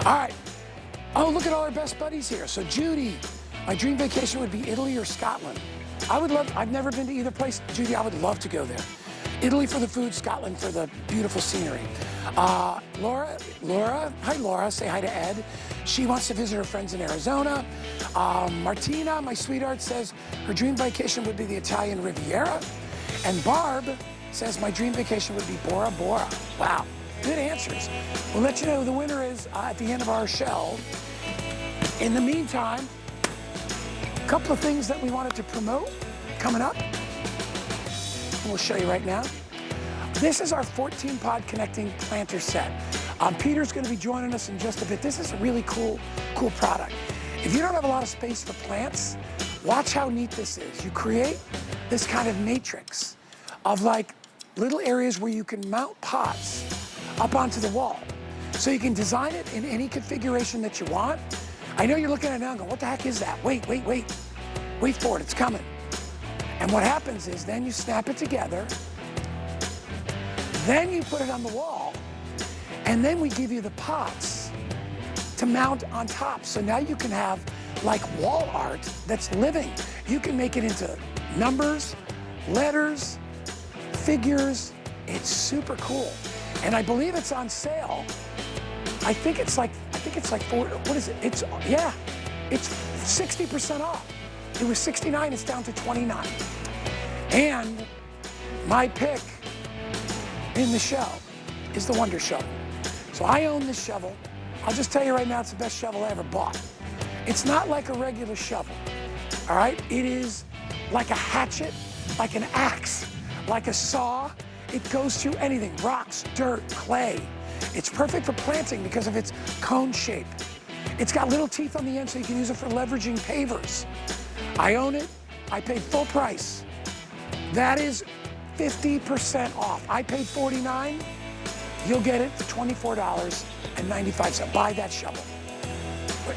All right. Oh, look at all our best buddies here. So Judy, my dream vacation would be Italy or Scotland. I've never been to either place. Judy, I would love to go there. Italy for the food, Scotland for the beautiful scenery. Laura, hi Laura, say hi to Ed. She wants to visit her friends in Arizona. Martina, my sweetheart, says her dream vacation would be the Italian Riviera. And Barb says my dream vacation would be Bora Bora. Wow, good answers. We'll let you know who the winner is at the end of our show. In the meantime, a couple of things that we wanted to promote coming up. We'll show you right now. This is our 14-pod connecting planter set. Peter's going to be joining us in just a bit. This is a really cool product. If you don't have a lot of space for plants, watch how neat this is. You create this kind of matrix of like little areas where you can mount pots up onto the wall. So you can design it in any configuration that you want. I know you're looking at it now and going, what the heck is that? Wait. Wait for it, it's coming. And what happens is then you snap it together, then you put it on the wall, and then we give you the pots to mount on top. So now you can have like wall art that's living. You can make it into numbers, letters, figures. It's super cool. And I believe it's on sale. I think it's like what is it? It's 60% off. It was $69, it's down to $29. And my pick in the show is the Wonder Shovel. So I own this shovel. I'll just tell you right now, it's the best shovel I ever bought. It's not like a regular shovel, all right? It is like a hatchet, like an axe, like a saw. It goes through anything, rocks, dirt, clay. It's perfect for planting because of its cone shape. It's got little teeth on the end so you can use it for leveraging pavers. I own it, I paid full price. That is 50% off. I paid $49, you'll get it for $24.95. Buy that shovel.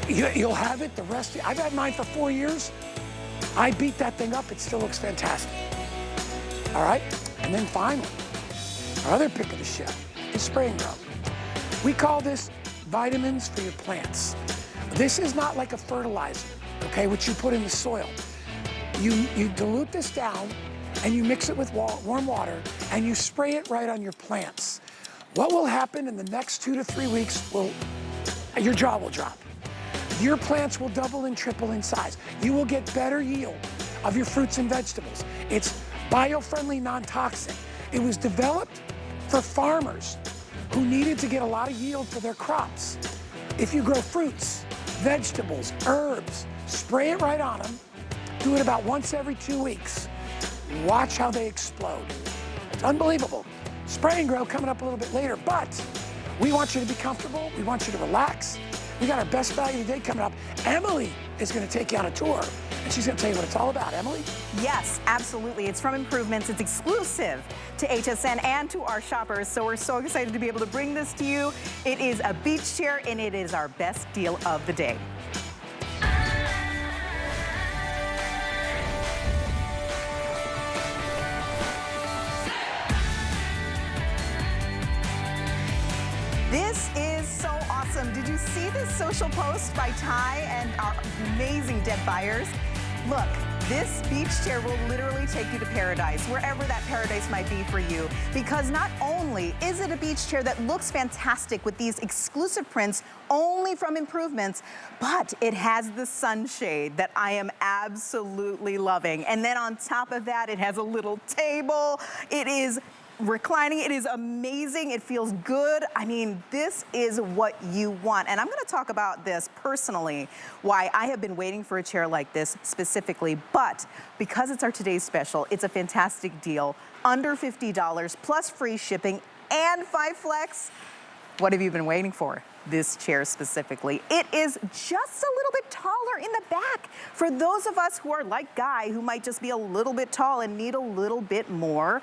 You'll have it the rest. I've had mine for 4 years. I beat that thing up, it still looks fantastic. All right, and then finally, our other pick of the show is Spray and Grow. We call this vitamins for your plants. This is not like a fertilizer, okay, which you put in the soil. You dilute this down and you mix it with warm water and you spray it right on your plants. What will happen in the next 2 to 3 weeks your jaw will drop. Your plants will double and triple in size. You will get better yield of your fruits and vegetables. It's bio-friendly, non-toxic. It was developed for farmers who needed to get a lot of yield for their crops. If you grow fruits, vegetables, herbs, spray it right on them. Do it about once every 2 weeks. Watch how they explode. It's unbelievable. Spray and Grow coming up a little bit later, but we want you to be comfortable. We want you to relax. We got our best value today coming up. Emily is going to take you on a tour, and she's going to tell you what it's all about. Emily? Yes, absolutely. It's from Improvements. It's exclusive to HSN and to our shoppers, so we're so excited to be able to bring this to you. It is a beach chair, and it is our best deal of the day. This is so awesome. Did you see this social post by Ty and our amazing Deb Byers? Look, this beach chair will literally take you to paradise, wherever that paradise might be for you. Because not only is it a beach chair that looks fantastic with these exclusive prints only from Improvements, but it has the sunshade that I am absolutely loving. And then on top of that, it has a little table. It is reclining. It is amazing. It feels good. I mean, this is what you want. And I'm going to talk about this personally, why I have been waiting for a chair like this specifically. But because it's our today's special, it's a fantastic deal. Under $50 plus free shipping and 5 flex. What have you been waiting for? This chair specifically. It is just a little bit taller in the back for those of us who are like Guy, who might just be a little bit tall and need a little bit more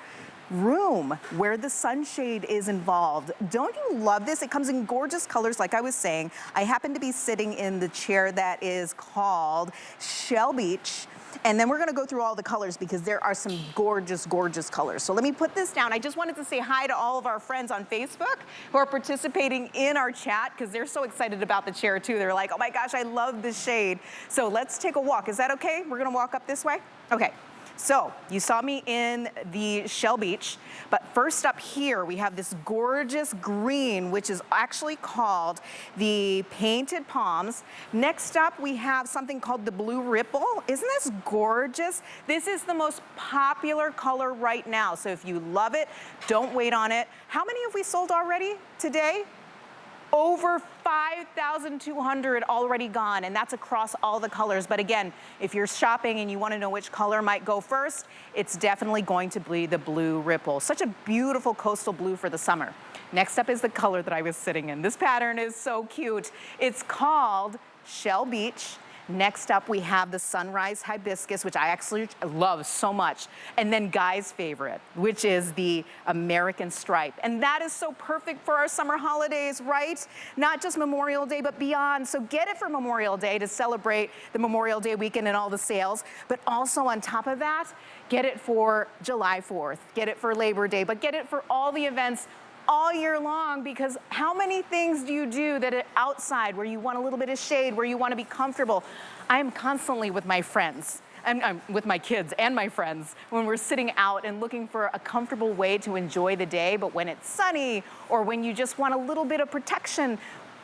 room where the sunshade is involved. Don't you love this? It comes in gorgeous colors, like I was saying. I happen to be sitting in the chair that is called Shell Beach. And then we're gonna go through all the colors because there are some gorgeous, gorgeous colors. So let me put this down. I just wanted to say hi to all of our friends on Facebook who are participating in our chat because they're so excited about the chair too. They're like, oh my gosh, I love this shade. So let's take a walk. Is that okay? We're gonna walk up this way? Okay. So you saw me in the Shell Beach, but first up here we have this gorgeous green, which is actually called the Painted Palms. Next up we have something called the Blue Ripple. Isn't this gorgeous? This is the most popular color right now, so if you love it, don't wait on it. How many have we sold already today? Over 5,200 already gone, and that's across all the colors. But again, if you're shopping and you want to know which color might go first, it's definitely going to be the Blue Ripple. Such a beautiful coastal blue for the summer. Next up is the color that I was sitting in. This pattern is so cute. It's called Shell Beach. Next up, we have the Sunrise Hibiscus, which I actually love so much. And then Guy's favorite, which is the American Stripe. And that is so perfect for our summer holidays, right? Not just Memorial Day, but beyond. So get it for Memorial Day to celebrate the Memorial Day weekend and all the sales. But also on top of that, get it for July 4th. Get it for Labor Day, but get it for all the events all year long, because how many things do you do that are outside where you want a little bit of shade, where you want to be comfortable? I'm constantly with my friends. I'm with my kids and my friends when we're sitting out and looking for a comfortable way to enjoy the day, but when it's sunny or when you just want a little bit of protection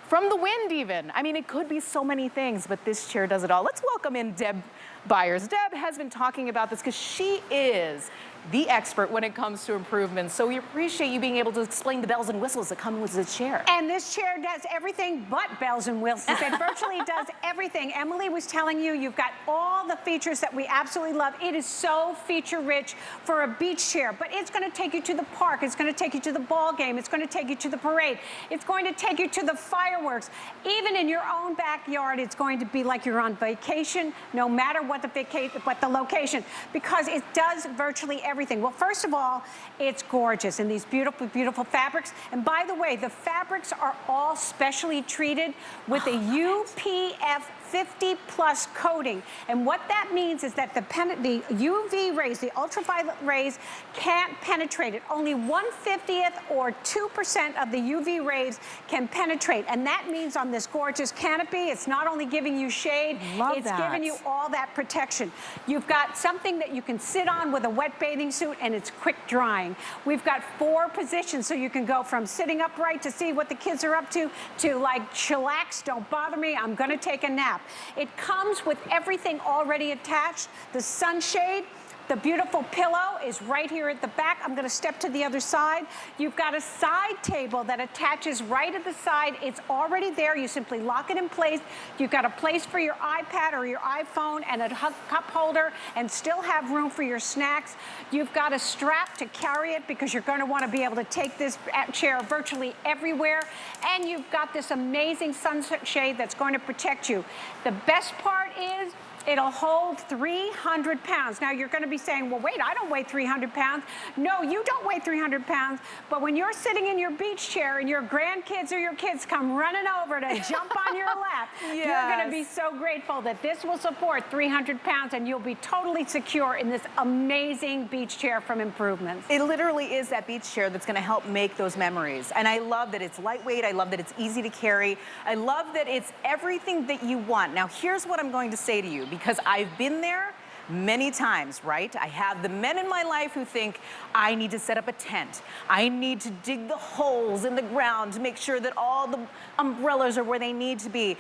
from the wind even. I mean, it could be so many things, but this chair does it all. Let's welcome in Deb Byers. Deb has been talking about this because she is the expert when it comes to improvements. So we appreciate you being able to explain the bells and whistles that come with the chair. And this chair does everything but bells and whistles. It virtually does everything. Emily was telling you, you've got all the features that we absolutely love. It is so feature rich for a beach chair, but it's gonna take you to the park. It's gonna take you to the ball game. It's gonna take you to the parade. It's going to take you to the fireworks. Even in your own backyard, it's going to be like you're on vacation, no matter what the location, because it does virtually everything. Well, first of all, it's gorgeous in these beautiful, beautiful fabrics. And by the way, the fabrics are all specially treated with a UPF 50+ coating. And what that means is that the UV rays, the ultraviolet rays, can't penetrate it. Only 1/50th or 2% of the UV rays can penetrate. And that means on this gorgeous canopy, it's not only giving you shade, it's giving you all that protection. You've got something that you can sit on with a wet bathing suit, and it's quick drying. We've got 4 positions, so you can go from sitting upright to see what the kids are up to like chillax, don't bother me, I'm gonna take a nap. It comes with everything already attached. The sunshade, the beautiful pillow is right here at the back. I'm gonna step to the other side. You've got a side table that attaches right at the side. It's already there. You simply lock it in place. You've got a place for your iPad or your iPhone and a cup holder, and still have room for your snacks. You've got a strap to carry it because you're gonna wanna be able to take this chair virtually everywhere. And you've got this amazing sunshade that's going to protect you. The best part is, it'll hold 300 pounds. Now you're gonna be saying, well, wait, I don't weigh 300 pounds. No, you don't weigh 300 pounds, but when you're sitting in your beach chair and your grandkids or your kids come running over to jump on your lap, you're gonna be so grateful that this will support 300 pounds and you'll be totally secure in this amazing beach chair from Improvements. It literally is that beach chair that's gonna help make those memories. And I love that it's lightweight. I love that it's easy to carry. I love that it's everything that you want. Now here's what I'm going to say to you, because I've been there many times, right? I have the men in my life who think I need to set up a tent. I need to dig the holes in the ground to make sure that all the umbrellas are where they need to be.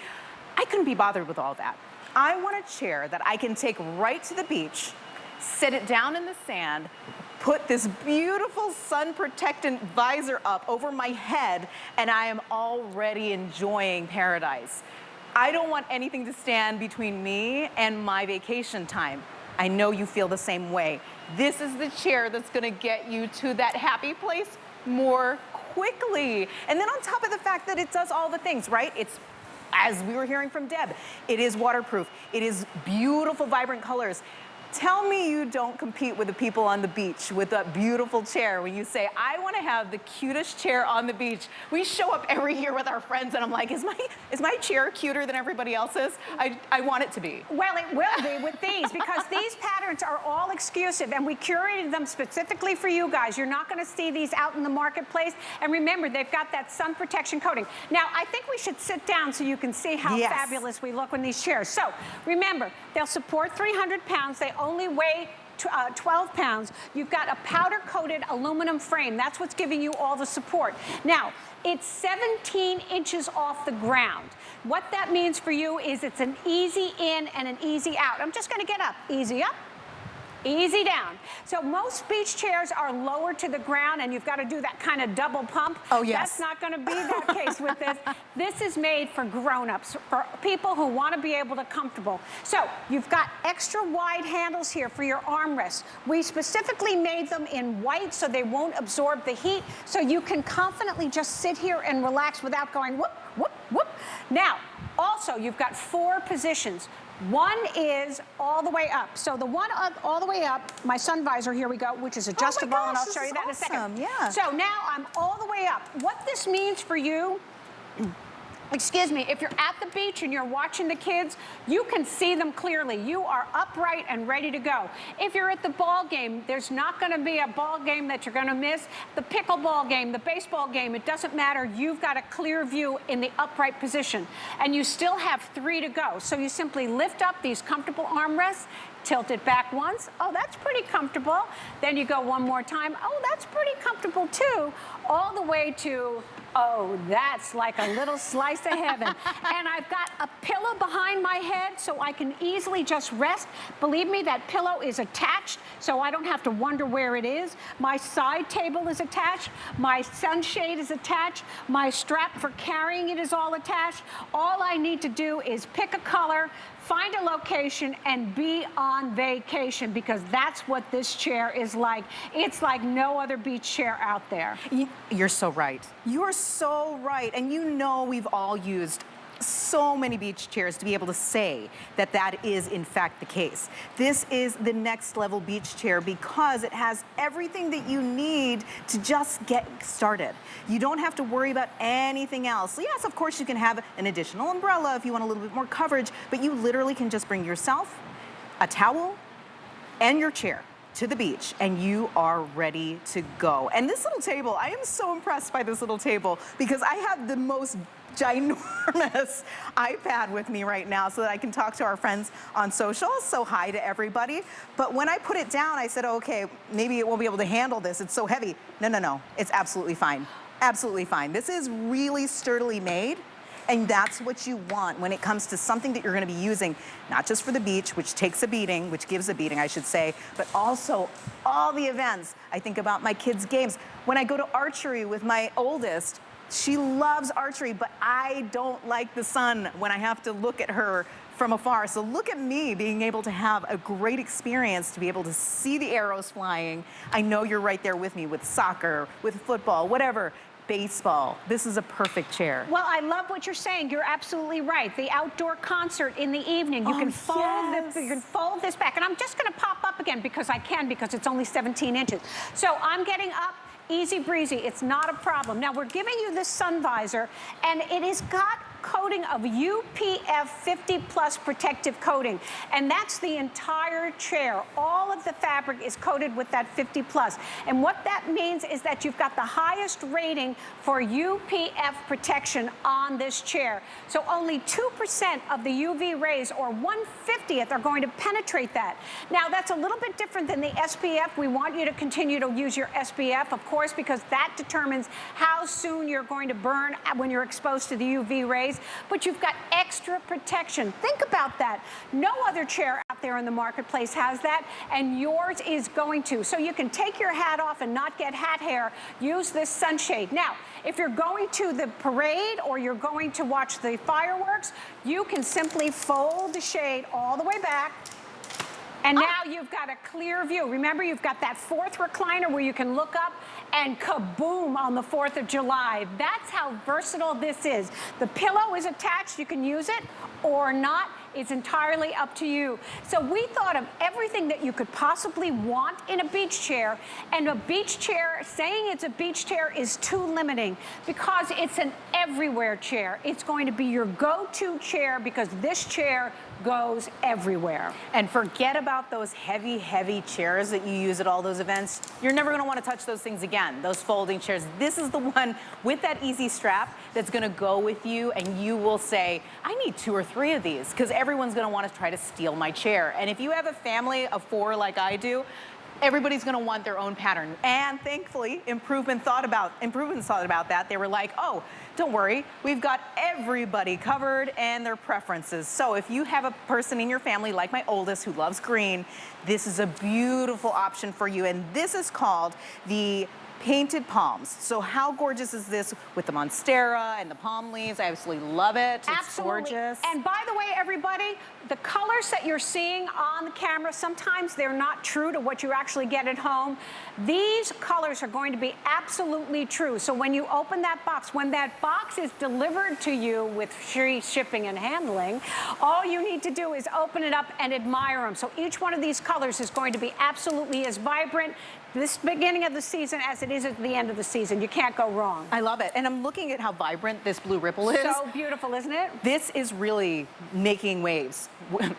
I couldn't be bothered with all that. I want a chair that I can take right to the beach, sit it down in the sand, put this beautiful sun protectant visor up over my head, and I am already enjoying paradise. I don't want anything to stand between me and my vacation time. I know you feel the same way. This is the chair that's gonna get you to that happy place more quickly. And then on top of the fact that it does all the things, right? It's, as we were hearing from Deb, it is waterproof. It is beautiful, vibrant colors. Tell me you don't compete with the people on the beach with a beautiful chair when you say, I want to have the cutest chair on the beach. We show up every year with our friends and I'm like, is my chair cuter than everybody else's? I want it to be. Well, it will be with these because these patterns are all exclusive and we curated them specifically for you guys. You're not going to see these out in the marketplace. And remember, they've got that sun protection coating. Now, I think we should sit down so you can see how fabulous we look in these chairs. So remember, they'll support 300 pounds. They only weigh 12 pounds. You've got a powder-coated aluminum frame. That's what's giving you all the support. Now, it's 17 inches off the ground. What that means for you is it's an easy in and an easy out. I'm just gonna get up, easy up, easy down. So most beach chairs are lower to the ground and you've got to do that kind of double pump. Oh, yes. That's not going to be that case with this. This is made for grown-ups, for people who want to be able to comfortable. So you've got extra wide handles here for your armrests. We specifically made them in white so they won't absorb the heat, so you can confidently just sit here and relax without going whoop, whoop, whoop. Now, also, you've got 4 positions. One is all the way up. So the one up, all the way up, my sun visor, here we go, which is adjustable, and I'll show you that in a second. Yeah. So now I'm all the way up. What this means for you, excuse me, if you're at the beach and you're watching the kids, you can see them clearly. You are upright and ready to go. If you're at the ball game, there's not going to be a ball game that you're going to miss. The pickleball game, the baseball game, it doesn't matter. You've got a clear view in the upright position. And you still have 3 to go. So you simply lift up these comfortable armrests, tilt it back once. Oh, that's pretty comfortable. Then you go one more time. Oh, that's pretty comfortable too. All the way to, oh, that's like a little slice of heaven. And I've got a pillow behind my head so I can easily just rest. Believe me, that pillow is attached so I don't have to wonder where it is. My side table is attached. My sunshade is attached. My strap for carrying it is all attached. All I need to do is pick a color, find a location, and be on vacation, because that's what this chair is like. It's like no other beach chair out there. You're so right. You're so right. And you know we've all used so many beach chairs to be able to say that that is in fact the case. This is the next level beach chair because it has everything that you need to just get started. You don't have to worry about anything else. Yes, of course you can have an additional umbrella if you want a little bit more coverage, but you literally can just bring yourself, a towel, and your chair to the beach and you are ready to go. And this little table, I am so impressed by this little table because I have the most ginormous iPad with me right now so that I can talk to our friends on social. So hi to everybody. But when I put it down, I said, okay, maybe it won't be able to handle this. It's so heavy. No. It's absolutely fine. Absolutely fine. This is really sturdily made. And that's what you want when it comes to something that you're going to be using, not just for the beach, which takes a beating, which gives a beating, I should say, but also all the events. I think about my kids' games. When I go to archery with my oldest, she loves archery, but I don't like the sun when I have to look at her from afar. So look at me being able to have a great experience to be able to see the arrows flying. I know you're right there with me with soccer, with football, whatever. Baseball. This is a perfect chair. Well, I love what you're saying. You're absolutely right. The outdoor concert in the evening, you can fold this back. And I'm just going to pop up again because I can, because it's only 17 inches. So I'm getting up. Easy breezy, it's not a problem. Now we're giving you this sun visor and it has got coating of UPF 50 plus protective coating, and that's the entire chair. All of the fabric is coated with that 50 plus, and what that means is that you've got the highest rating for UPF protection on this chair. So only 2% of the UV rays, or 1/50th, are going to penetrate that. Now that's a little bit different than the SPF. We want you to continue to use your SPF, of course, because that determines how soon you're going to burn when you're exposed to the UV rays. But you've got extra protection. Think about that. No other chair out there in the marketplace has that, and yours is going to. So you can take your hat off and not get hat hair. Use this sunshade. Now, if you're going to the parade or you're going to watch the fireworks, you can simply fold the shade all the way back. And now you've got a clear view. Remember, you've got that 4th recliner where you can look up and kaboom on the 4th of July. That's how versatile this is. The pillow is attached. You can use it or not. It's entirely up to you. So we thought of everything that you could possibly want in a beach chair, and a beach chair, saying it's a beach chair is too limiting because it's an everywhere chair. It's going to be your go-to chair because this chair goes everywhere. And forget about those heavy, heavy chairs that you use at all those events. You're never gonna wanna touch those things again, those folding chairs. This is the one with that easy strap that's gonna go with you, and you will say, I need 2 or 3 of these, because everyone's gonna wanna try to steal my chair. And if you have a family of 4 like I do, everybody's gonna want their own pattern. And thankfully, Improvement thought about that. They were like, oh, don't worry, we've got everybody covered and their preferences. So if you have a person in your family, like my oldest, who loves green, this is a beautiful option for you. And this is called the painted palms. So how gorgeous is this with the monstera and the palm leaves? I absolutely love it. It's absolutely gorgeous. And by the way, everybody, the colors that you're seeing on the camera, sometimes they're not true to what you actually get at home. These colors are going to be absolutely true. So when you open that box, when that box is delivered to you with free shipping and handling, all you need to do is open it up and admire them. So each one of these colors is going to be absolutely as vibrant this beginning of the season as it is at the end of the season. You can't go wrong. I love it. And I'm looking at how vibrant this blue ripple is. So beautiful, isn't it? This is really making waves.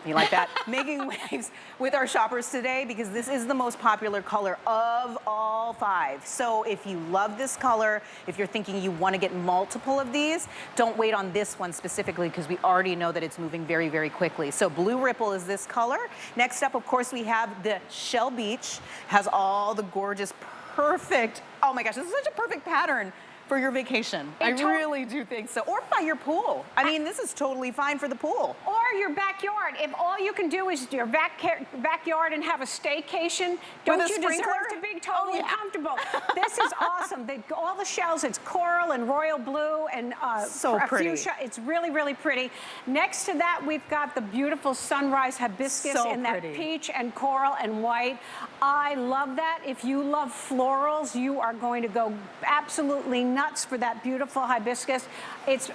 You like that? Making waves with our shoppers today, because this is the most popular color of all 5. So if you love this color, if you're thinking you want to get multiple of these, don't wait on this one specifically, because we already know that it's moving very, very quickly. So blue ripple is this color. Next up, of course, we have the Shell Beach. Has all the gorgeous, perfect, oh my gosh, this is such a perfect pattern for your vacation. I really do think so. Or by your pool. I mean, this is totally fine for the pool. Or your backyard. If all you can do is your backyard and have a staycation, don't you deserve to be totally comfortable? This is awesome. All the shells, it's coral and royal blue and so pretty. Fuchsia. It's really, really pretty. Next to that, we've got the beautiful sunrise hibiscus in that peach and coral and white. I love that. If you love florals, you are going to go absolutely nuts for that beautiful hibiscus. It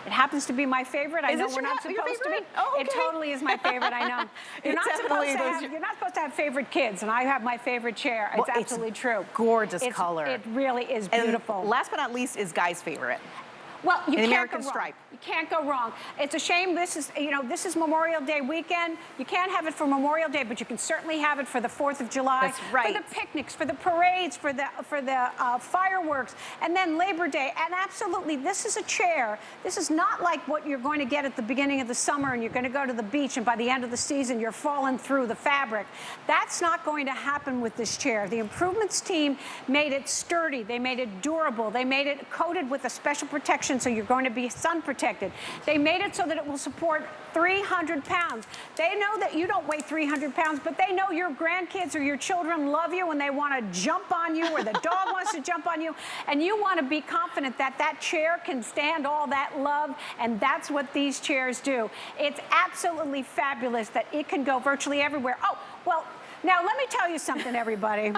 happens to be my favorite. I know we're not supposed to be. Oh, okay. It totally is my favorite, I know. You're not supposed to have favorite kids, and I have my favorite chair. It's absolutely true. Gorgeous color. It really is beautiful. And last but not least is Guy's favorite. Well, you can't American go wrong. stripe. You can't go wrong. It's a shame. This is Memorial Day weekend. You can't have it for Memorial Day, but you can certainly have it for the 4th of July. That's right. For the picnics, for the parades, for the fireworks, and then Labor Day. And absolutely, this is a chair. This is not like what you're going to get at the beginning of the summer, and you're going to go to the beach, and by the end of the season, you're falling through the fabric. That's not going to happen with this chair. The Improvements team made it sturdy. They made it durable. They made it coated with a special protection, so you're going to be sun protected. They made it so that it will support 300 pounds. They know that you don't weigh 300 pounds, but they know your grandkids or your children love you and they want to jump on you, or the dog wants to jump on you, and you want to be confident that that chair can stand all that love, and that's what these chairs do. It's absolutely fabulous that it can go virtually everywhere. Oh, well, now let me tell you something, everybody.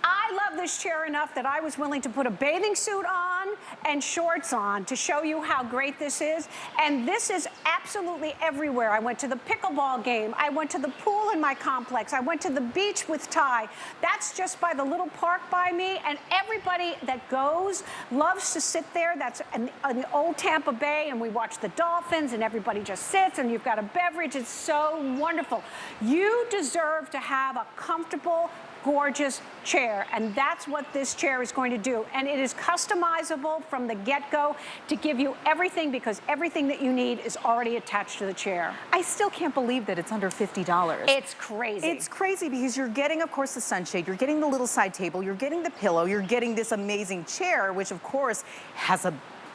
I love this chair enough that I was willing to put a bathing suit on and shorts on to show you how great this is. And this is absolutely everywhere. I went to the pickleball game. I went to the pool in my complex. I went to the beach with Ty. That's just by the little park by me. And everybody that goes loves to sit there. That's in the old Tampa Bay, and we watch the dolphins, and everybody just sits, and you've got a beverage. It's so wonderful. You deserve to have a comfortable, gorgeous chair, and that's what this chair is going to do. And it is customizable from the get-go to give you everything, because everything that you need is already attached to the chair. I still can't believe that it's under $50. It's crazy. It's crazy because you're getting, of course, the sunshade, you're getting the little side table, you're getting the pillow, you're getting this amazing chair, which of course has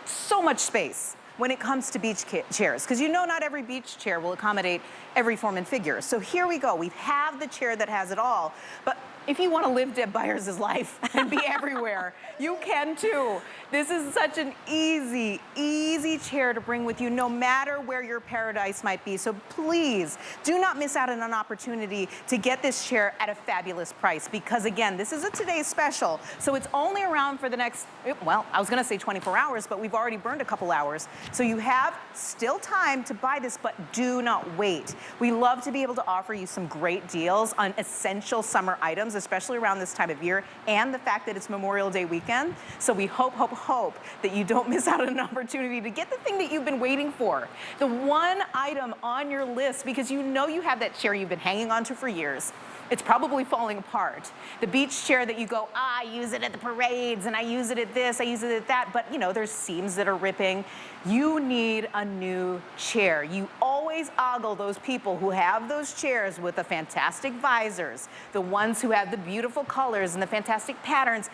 so much space when it comes to beach chairs, because you know not every beach chair will accommodate every form and figure. So here we go. We have the chair that has it all, but if you want to live Deb Byers' life and be everywhere, you can too. This is such an easy, easy chair to bring with you no matter where your paradise might be. So please do not miss out on an opportunity to get this chair at a fabulous price, because again, this is a today's special. So it's only around for the next, well, I was gonna say 24 hours, but we've already burned a couple hours. So you have still time to buy this, but do not wait. We love to be able to offer you some great deals on essential summer items, especially around this time of year, and the fact that it's Memorial Day weekend. So we hope that you don't miss out on an opportunity to get the thing that you've been waiting for. The one item on your list, because you know you have that chair you've been hanging on to for years. It's probably falling apart. The beach chair that you go, I use it at the parades, and I use it at this, I use it at that, but you know, there's seams that are ripping. You need a new chair. You always ogle those people who have those chairs with the fantastic visors, the ones who have the beautiful colors and the fantastic patterns.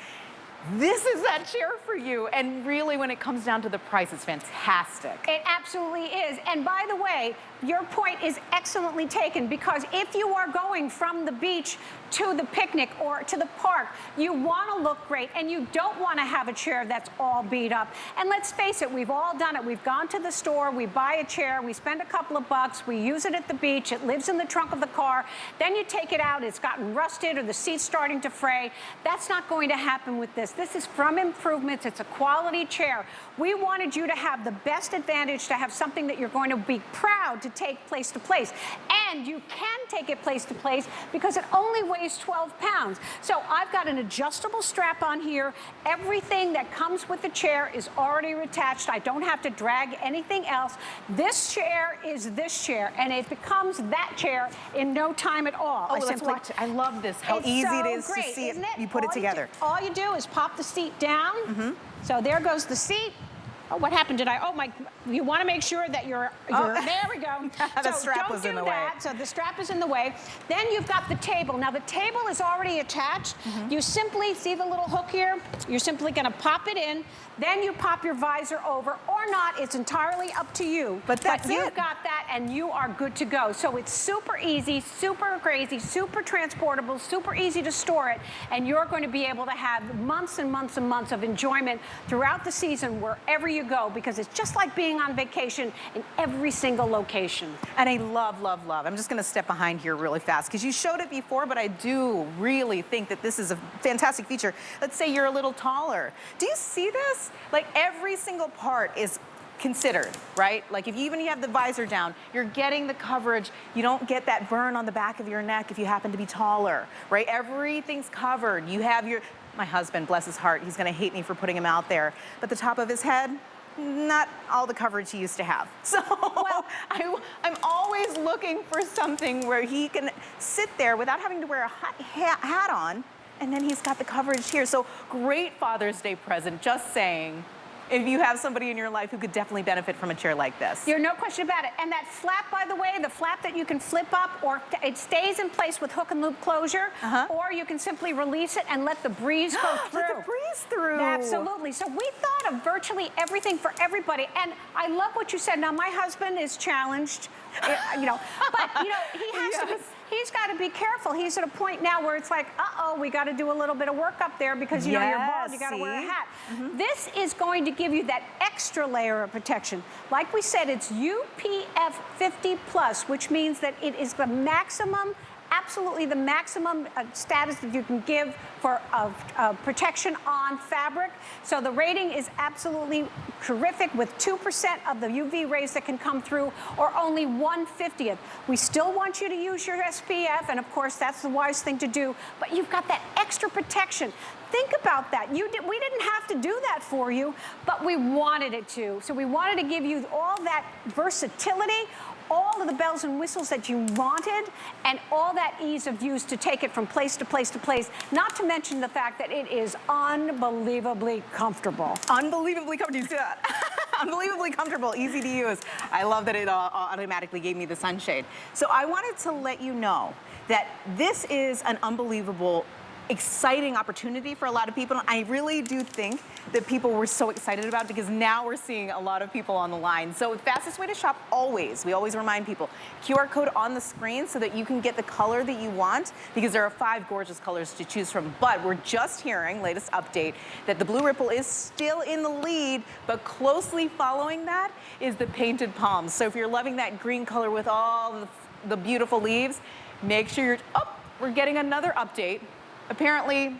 This is that chair for you. And really, when it comes down to the price, it's fantastic. It absolutely is. And by the way, your point is excellently taken, because if you are going from the beach to the picnic or to the park, you want to look great, and you don't want to have a chair that's all beat up. And let's face it, we've all done it. We've gone to the store, we buy a chair, we spend a couple of bucks, we use it at the beach, it lives in the trunk of the car, then you take it out, it's gotten rusted or the seat's starting to fray. That's not going to happen with this. This is from Improvements. It's a quality chair. We wanted you to have the best advantage, to have something that you're going to be proud to take place to place. And you can take it place to place because it only weighs 12 pounds. So I've got an adjustable strap on here. Everything that comes with the chair is already attached. I don't have to drag anything else. This chair is this chair, and it becomes that chair in no time at all. Oh, let's watch it. I love this, how easy it is to see it. You put it together. All you do is pop the seat down. So there goes the seat. Oh, what happened? You want to make sure that there we go. The strap was in the way. So the strap is in the way. Then you've got the table. Now the table is already attached. You simply, see the little hook here? You're simply going to pop it in. Then you pop your visor over, or not. It's entirely up to you. But you've got that, and you are good to go. So it's super easy, super crazy, super transportable, super easy to store it, and you're going to be able to have months and months and months of enjoyment throughout the season wherever you go, because it's just like being on vacation in every single location. And I love, love, love. I'm just going to step behind here really fast, because you showed it before, but I do really think that this is a fantastic feature. Let's say you're a little taller. Do you see this? Like, every single part is considered, right? Like, if you even have the visor down, you're getting the coverage. You don't get that burn on the back of your neck if you happen to be taller, right? Everything's covered. You have my husband, bless his heart, he's gonna hate me for putting him out there, but the top of his head, not all the coverage he used to have. So I'm always looking for something where he can sit there without having to wear a hat on, and then he's got the coverage here. So great Father's Day present, just saying. If you have somebody in your life who could definitely benefit from a chair like this. There's no question about it. And that flap, by the way, the flap that you can flip up, or it stays in place with hook and loop closure, or you can simply release it and let the breeze go through. Let the breeze through. Absolutely. So we thought of virtually everything for everybody. And I love what you said. Now, my husband is challenged, but he has to be. He's got to be careful. He's at a point now where it's like, we got to do a little bit of work up there because, you're bald, you got to wear a hat. This is going to give you that extra layer of protection. Like we said, it's UPF 50+, which means that it is the maximum, absolutely the maximum status that you can give for protection on fabric. So the rating is absolutely terrific, with 2% of the UV rays that can come through, or only 1/50th. We still want you to use your SPF, and of course that's the wise thing to do, but you've got that extra protection. Think about that. We didn't have to do that for you, but we wanted it to. So we wanted to give you all that versatility, all of the bells and whistles that you wanted, and all that ease of use to take it from place to place to place, not to mention the fact that it is unbelievably comfortable. Unbelievably comfortable. You see that? Unbelievably comfortable, easy to use. I love that it automatically gave me the sunshade. So I wanted to let you know that this is an unbelievable exciting opportunity for a lot of people. I really do think that people were so excited about it because now we're seeing a lot of people on the line. So the fastest way to shop we always remind people, QR code on the screen so that you can get the color that you want, because there are 5 gorgeous colors to choose from. But we're just hearing, latest update, that the Blue Ripple is still in the lead, but closely following that is the Painted Palms. So if you're loving that green color with all the beautiful leaves, make sure you're, we're getting another update. Apparently,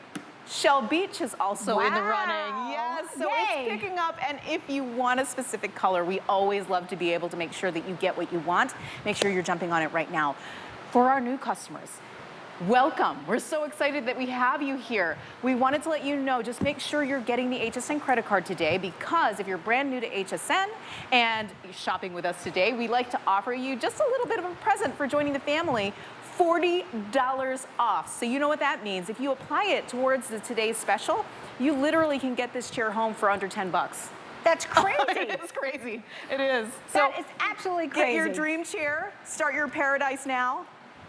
Shell Beach is also in the running. Yes, so it's picking up. And if you want a specific color, we always love to be able to make sure that you get what you want. Make sure you're jumping on it right now. For our new customers, welcome. We're so excited that we have you here. We wanted to let you know, just make sure you're getting the HSN credit card today, because if you're brand new to HSN and you're shopping with us today, we like to offer you just a little bit of a present for joining the family. $40 off. So you know what that means. If you apply it towards today's special, you literally can get this chair home for under 10 bucks. That's crazy. It is crazy. It is. That is absolutely crazy. Get your dream chair. Start your paradise now.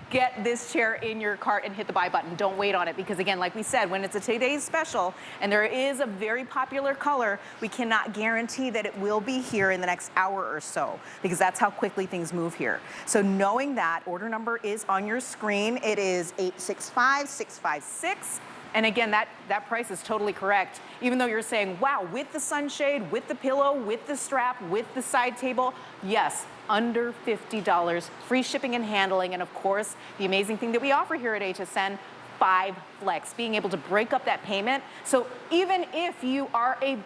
Get this chair in your cart and hit the buy button. Don't wait on it, because again, like we said, when it's a today's special and there is a very popular color, we cannot guarantee that it will be here in the next hour or so, because that's how quickly things move here. So knowing that, order number is on your screen. It is 865656. And again, that price is totally correct. Even though you're saying, wow, with the sunshade, with the pillow, with the strap, with the side table, yes, under $50, free shipping and handling, and of course, the amazing thing that we offer here at HSN, 5 Flex, being able to break up that payment. So even if you are a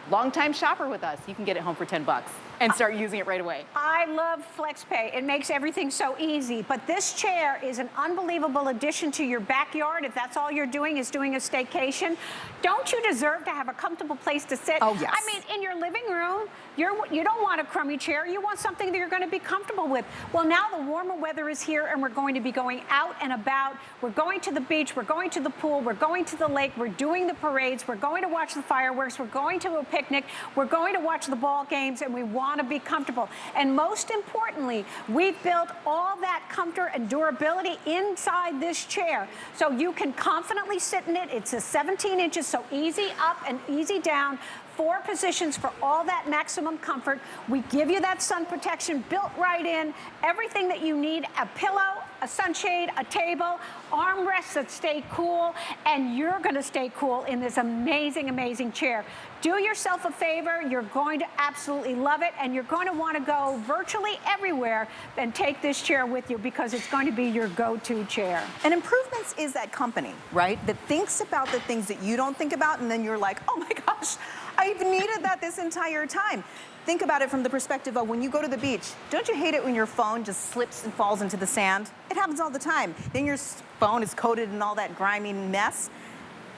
longtime shopper with us, you can get it home for 10 bucks and start using it right away. I love FlexPay. It makes everything so easy. But this chair is an unbelievable addition to your backyard. If that's all you're doing is doing a staycation, don't you deserve to have a comfortable place to sit? Oh, yes. I mean, in your living room, you don't want a crummy chair. You want something that you're going to be comfortable with. Well, now the warmer weather is here, and we're going to be going out and about. We're going to the beach. We're going to the pool. We're going to the lake. We're doing the parades. We're going to watch the fireworks. We're going to a picnic. We're going to watch the ball games, and we want to be comfortable. And most importantly, we've built all that comfort and durability inside this chair, so you can confidently sit in it. It's a 17 inches, so easy up and easy down. 4 positions for all that maximum comfort. We give you that sun protection built right in, everything that you need, a pillow, a sunshade, a table, armrests that stay cool, and you're gonna stay cool in this amazing, amazing chair. Do yourself a favor, you're going to absolutely love it, and you're going to want to go virtually everywhere and take this chair with you, because it's going to be your go-to chair. And Improvements is that company, right, that thinks about the things that you don't think about, and then you're like, oh my gosh, I've needed that this entire time. Think about it from the perspective of when you go to the beach. Don't you hate it when your phone just slips and falls into the sand? It happens all the time. Then your phone is coated in all that grimy mess.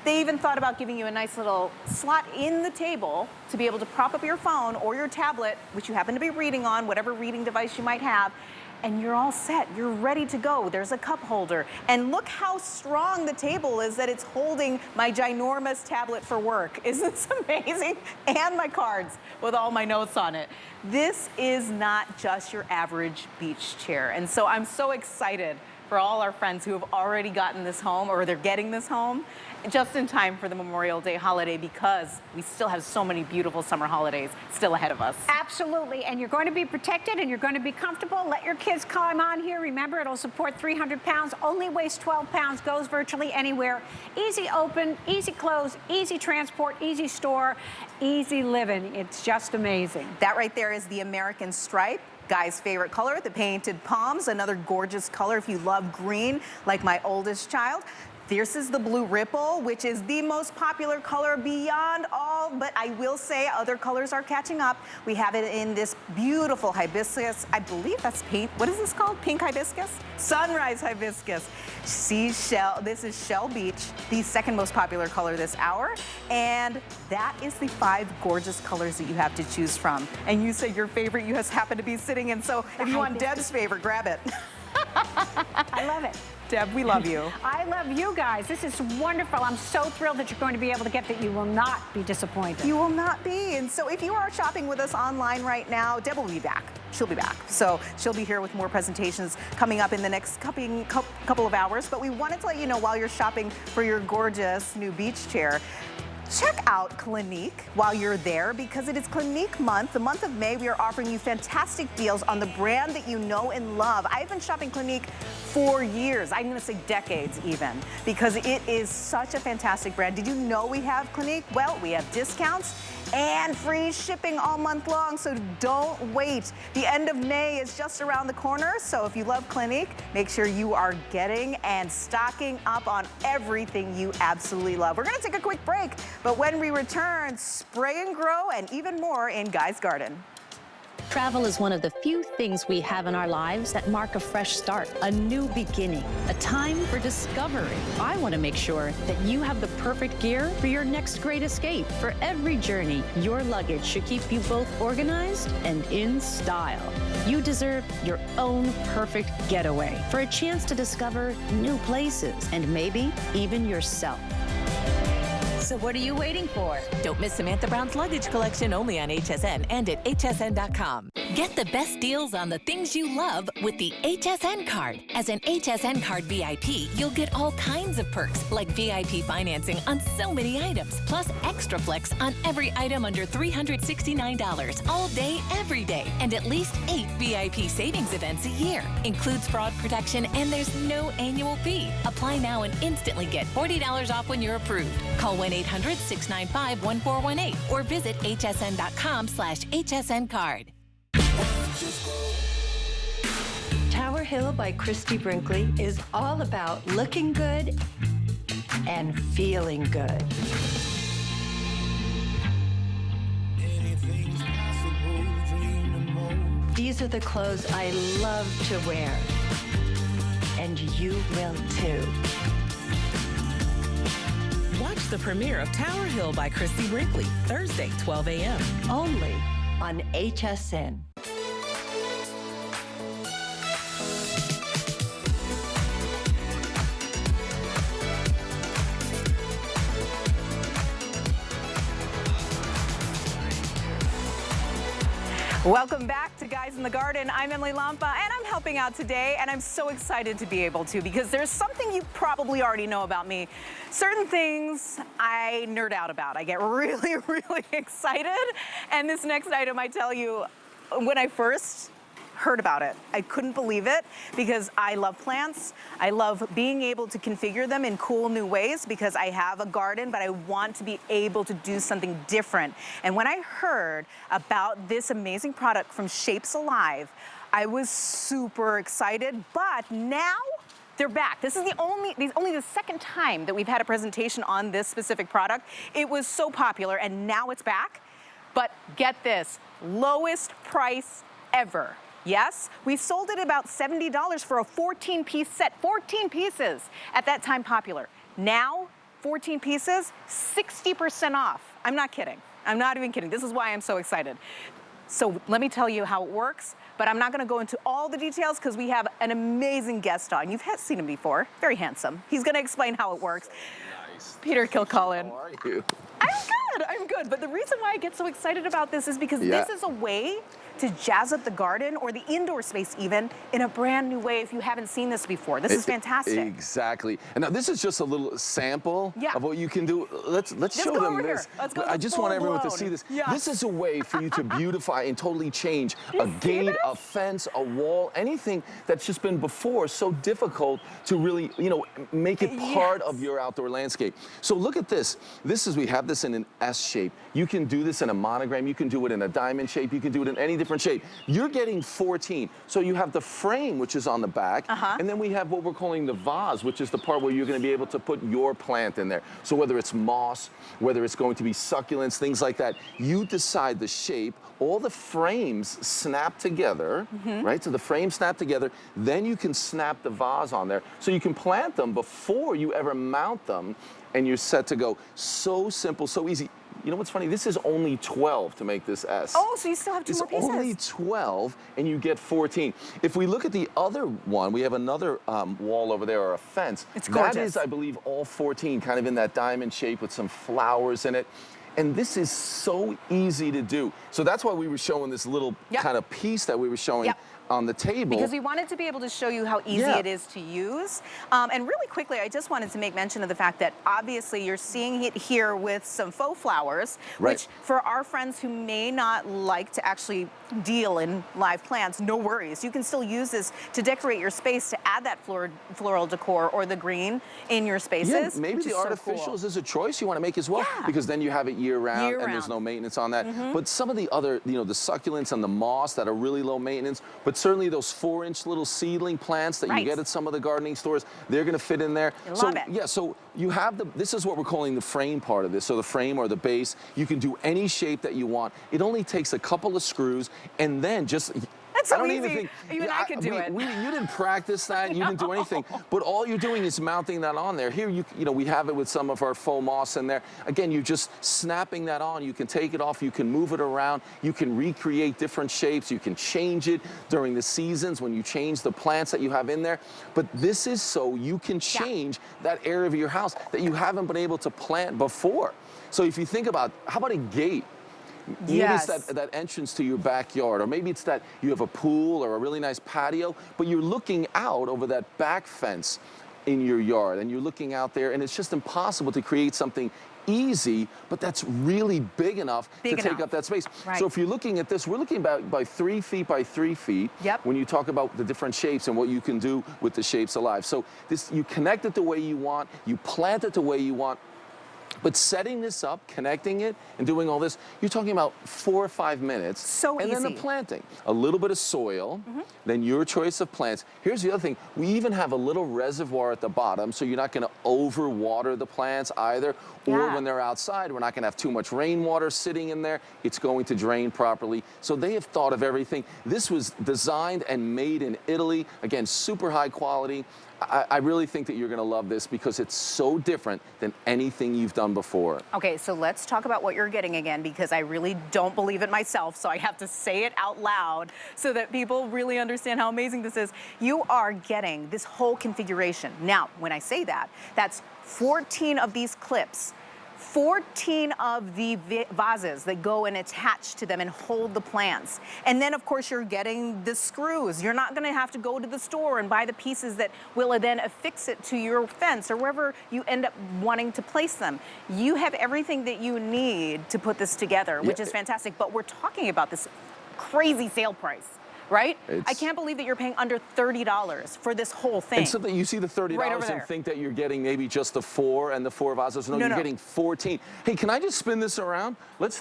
They even thought about giving you a nice little slot in the table to be able to prop up your phone or your tablet, which you happen to be reading on, whatever reading device you might have, and you're all set. You're ready to go. There's a cup holder. And look how strong the table is that it's holding my ginormous tablet for work. Isn't this amazing? And my cards with all my notes on it. This is not just your average beach chair. And so I'm so excited for all our friends who have already gotten this home, or they're getting this home just in time for the Memorial Day holiday, because we still have so many beautiful summer holidays still ahead of us. Absolutely, and you're going to be protected and you're going to be comfortable. Let your kids climb on here. Remember, it'll support 300 pounds, only weighs 12 pounds, goes virtually anywhere. Easy open, easy close, easy transport, easy store, easy living. It's just amazing. That right there is the American stripe. Guy's favorite color, the Painted Palms, another gorgeous color if you love green like my oldest child. This is the Blue Ripple, which is the most popular color beyond all, but I will say other colors are catching up. We have it in this beautiful hibiscus. I believe that's pink. What is this called? Pink hibiscus? Sunrise hibiscus. Seashell. This is Shell Beach, the second most popular color this hour. And that is the 5 gorgeous colors that you have to choose from. And you said your favorite you just happen to be sitting in. So if you want Deb's favorite, grab it. I love it. Deb, we love you. I love you guys. This is wonderful. I'm so thrilled that you're going to be able to get that. You will not be disappointed. You will not be. And so if you are shopping with us online right now, Deb will be back. She'll be back. So she'll be here with more presentations coming up in the next couple of hours. But we wanted to let you know, while you're shopping for your gorgeous new beach chair, check out Clinique while you're there, because it is Clinique month. The month of May, we are offering you fantastic deals on the brand that you know and love. I've been shopping Clinique for years. I'm gonna say decades even, because it is such a fantastic brand. Did you know we have Clinique? Well, we have discounts and free shipping all month long, so don't wait. The end of May is just around the corner, so if you love Clinique, make sure you are getting and stocking up on everything you absolutely love. We're gonna take a quick break, but when we return, spray and grow and even more in Guy's Garden. Travel is one of the few things we have in our lives that mark a fresh start, a new beginning, a time for discovery. I want to make sure that you have the perfect gear for your next great escape. For every journey, your luggage should keep you both organized and in style. You deserve your own perfect getaway for a chance to discover new places and maybe even yourself. So what are you waiting for? Don't miss Samantha Brown's luggage collection, only on HSN and at hsn.com. Get the best deals on the things you love with the HSN card. As an HSN card VIP, you'll get all kinds of perks, like VIP financing on so many items, plus extra flex on every item under $369 all day, every day, and at least 8 VIP savings events a year. Includes fraud protection, and there's no annual fee. Apply now and instantly get $40 off when you're approved. Call 1-800-695-1418 or visit hsn.com/HSN card. Tower Hill by Christy Brinkley is all about looking good and feeling good. These are the clothes I love to wear, and you will too. Watch the premiere of Tower Hill by Christy Brinkley, Thursday, 12 a.m. Only on HSN. Welcome back to Guys in the Garden. I'm Emily Lampa, and I'm helping out today, and I'm so excited to be able to, because there's something you probably already know about me. Certain things I nerd out about. I get really, really excited, and this next item, I tell you, when I first heard about it, I couldn't believe it, because I love plants. I love being able to configure them in cool new ways, because I have a garden, but I want to be able to do something different. And when I heard about this amazing product from Shapes Alive, I was super excited, but now they're back. This is only the second time that we've had a presentation on this specific product. It was so popular, and now it's back. But get this, lowest price ever. Yes, we sold it about $70 for a 14-piece set, 14 pieces, at that time popular. Now, 14 pieces, 60% off. I'm not kidding. I'm not even kidding. This is why I'm so excited. So let me tell you how it works, but I'm not gonna go into all the details, because we have an amazing guest on. You've seen him before, very handsome. He's gonna explain how it works. Nice. Peter Kilcullen. How are you? I'm good, but the reason why I get so excited about this is because this is a way to jazz up the garden, or the indoor space even, in a brand new way if you haven't seen this before. This is fantastic. Exactly. And now this is just a little sample of what you can do. Let's show them this. I just want everyone to see this. Yeah. This is a way for you to beautify and totally change a gate, a fence, a wall, anything that's just been before so difficult to really, make it part of your outdoor landscape. So look at this. We have this in an S shape. You can do this in a monogram. You can do it in a diamond shape. You can do it in any different shape. You're getting 14. So you have the frame, which is on the back, and then we have what we're calling the vase, which is the part where you're going to be able to put your plant in there. So whether it's moss, whether it's going to be succulents, things like that, you decide the shape. All the frames snap together, right? So the frames snap together, then you can snap the vase on there. So you can plant them before you ever mount them, and you're set to go. So simple, so easy. you know what's funny? This is only 12 to make this S. Oh, so you still have two more pieces. It's only 12, and you get 14. If we look at the other one, we have another wall over there, or a fence. It's gorgeous. That is, I believe, all 14, kind of in that diamond shape with some flowers in it. And this is so easy to do. So that's why we were showing this little kind of piece that we were showing on the table. Because we wanted to be able to show you how easy it is to use. And really quickly, I just wanted to make mention of the fact that obviously you're seeing it here with some faux flowers, which for our friends who may not like to actually deal in live plants, no worries. You can still use this to decorate your space, to add that floral decor or the green in your spaces. Yeah, maybe the artificials is a choice you want to make as well, because then you have it year-round and there's no maintenance on that. But some of the other, you know, the succulents and the moss that are really low maintenance, but certainly those 4-inch little seedling plants that you get at some of the gardening stores, they're going to fit in there. Love it. Yeah, so you have this is what we're calling the frame part of this. So the frame or the base, you can do any shape that you want. It only takes a couple of screws, and then just... That's so I don't easy. even think you and I could do it. You didn't practice that. You didn't do anything. But all you're doing is mounting that on there. Here, you know, we have it with some of our faux moss in there. Again, you're just snapping that on. You can take it off. You can move it around. You can recreate different shapes. You can change it during the seasons when you change the plants that you have in there. But this is so you can change that area of your house that you haven't been able to plant before. So if you think about, how about a gate? Maybe it's that entrance to your backyard, or maybe it's that you have a pool or a really nice patio, but you're looking out over that back fence in your yard, and you're looking out there, and it's just impossible to create something easy, but that's really big enough to take up that space. So if you're looking at this, we're looking about by 3 feet by 3 feet when you talk about the different shapes and what you can do with the shapes alive. So this, you connect it the way you want, you plant it the way you want. But setting this up, connecting it, and doing all this, you're talking about 4 or 5 minutes. So easy. And then the planting. A little bit of soil, then your choice of plants. Here's the other thing. We even have a little reservoir at the bottom, so you're not going to overwater the plants either. Or when they're outside, we're not going to have too much rainwater sitting in there. It's going to drain properly. So they have thought of everything. This was designed and made in Italy. Again, super high quality. I really think that you're going to love this because it's so different than anything you've done before. Okay, so let's talk about what you're getting again, because I really don't believe it myself, so I have to say it out loud so that people really understand how amazing this is. You are getting this whole configuration. Now, when I say that, that's 14 of these clips, 14 of the vases that go and attach to them and hold the plants. And then, of course, you're getting the screws. You're not going to have to go to the store and buy the pieces that will then affix it to your fence or wherever you end up wanting to place them. You have everything that you need to put this together, which is fantastic. But we're talking about this crazy sale price. Right? I can't believe that you're paying under $30 for this whole thing. And so that you see the $30 and think that you're getting maybe just the 4 and the 4 vases. No, you're getting 14. Hey, can I just spin this around? Let's.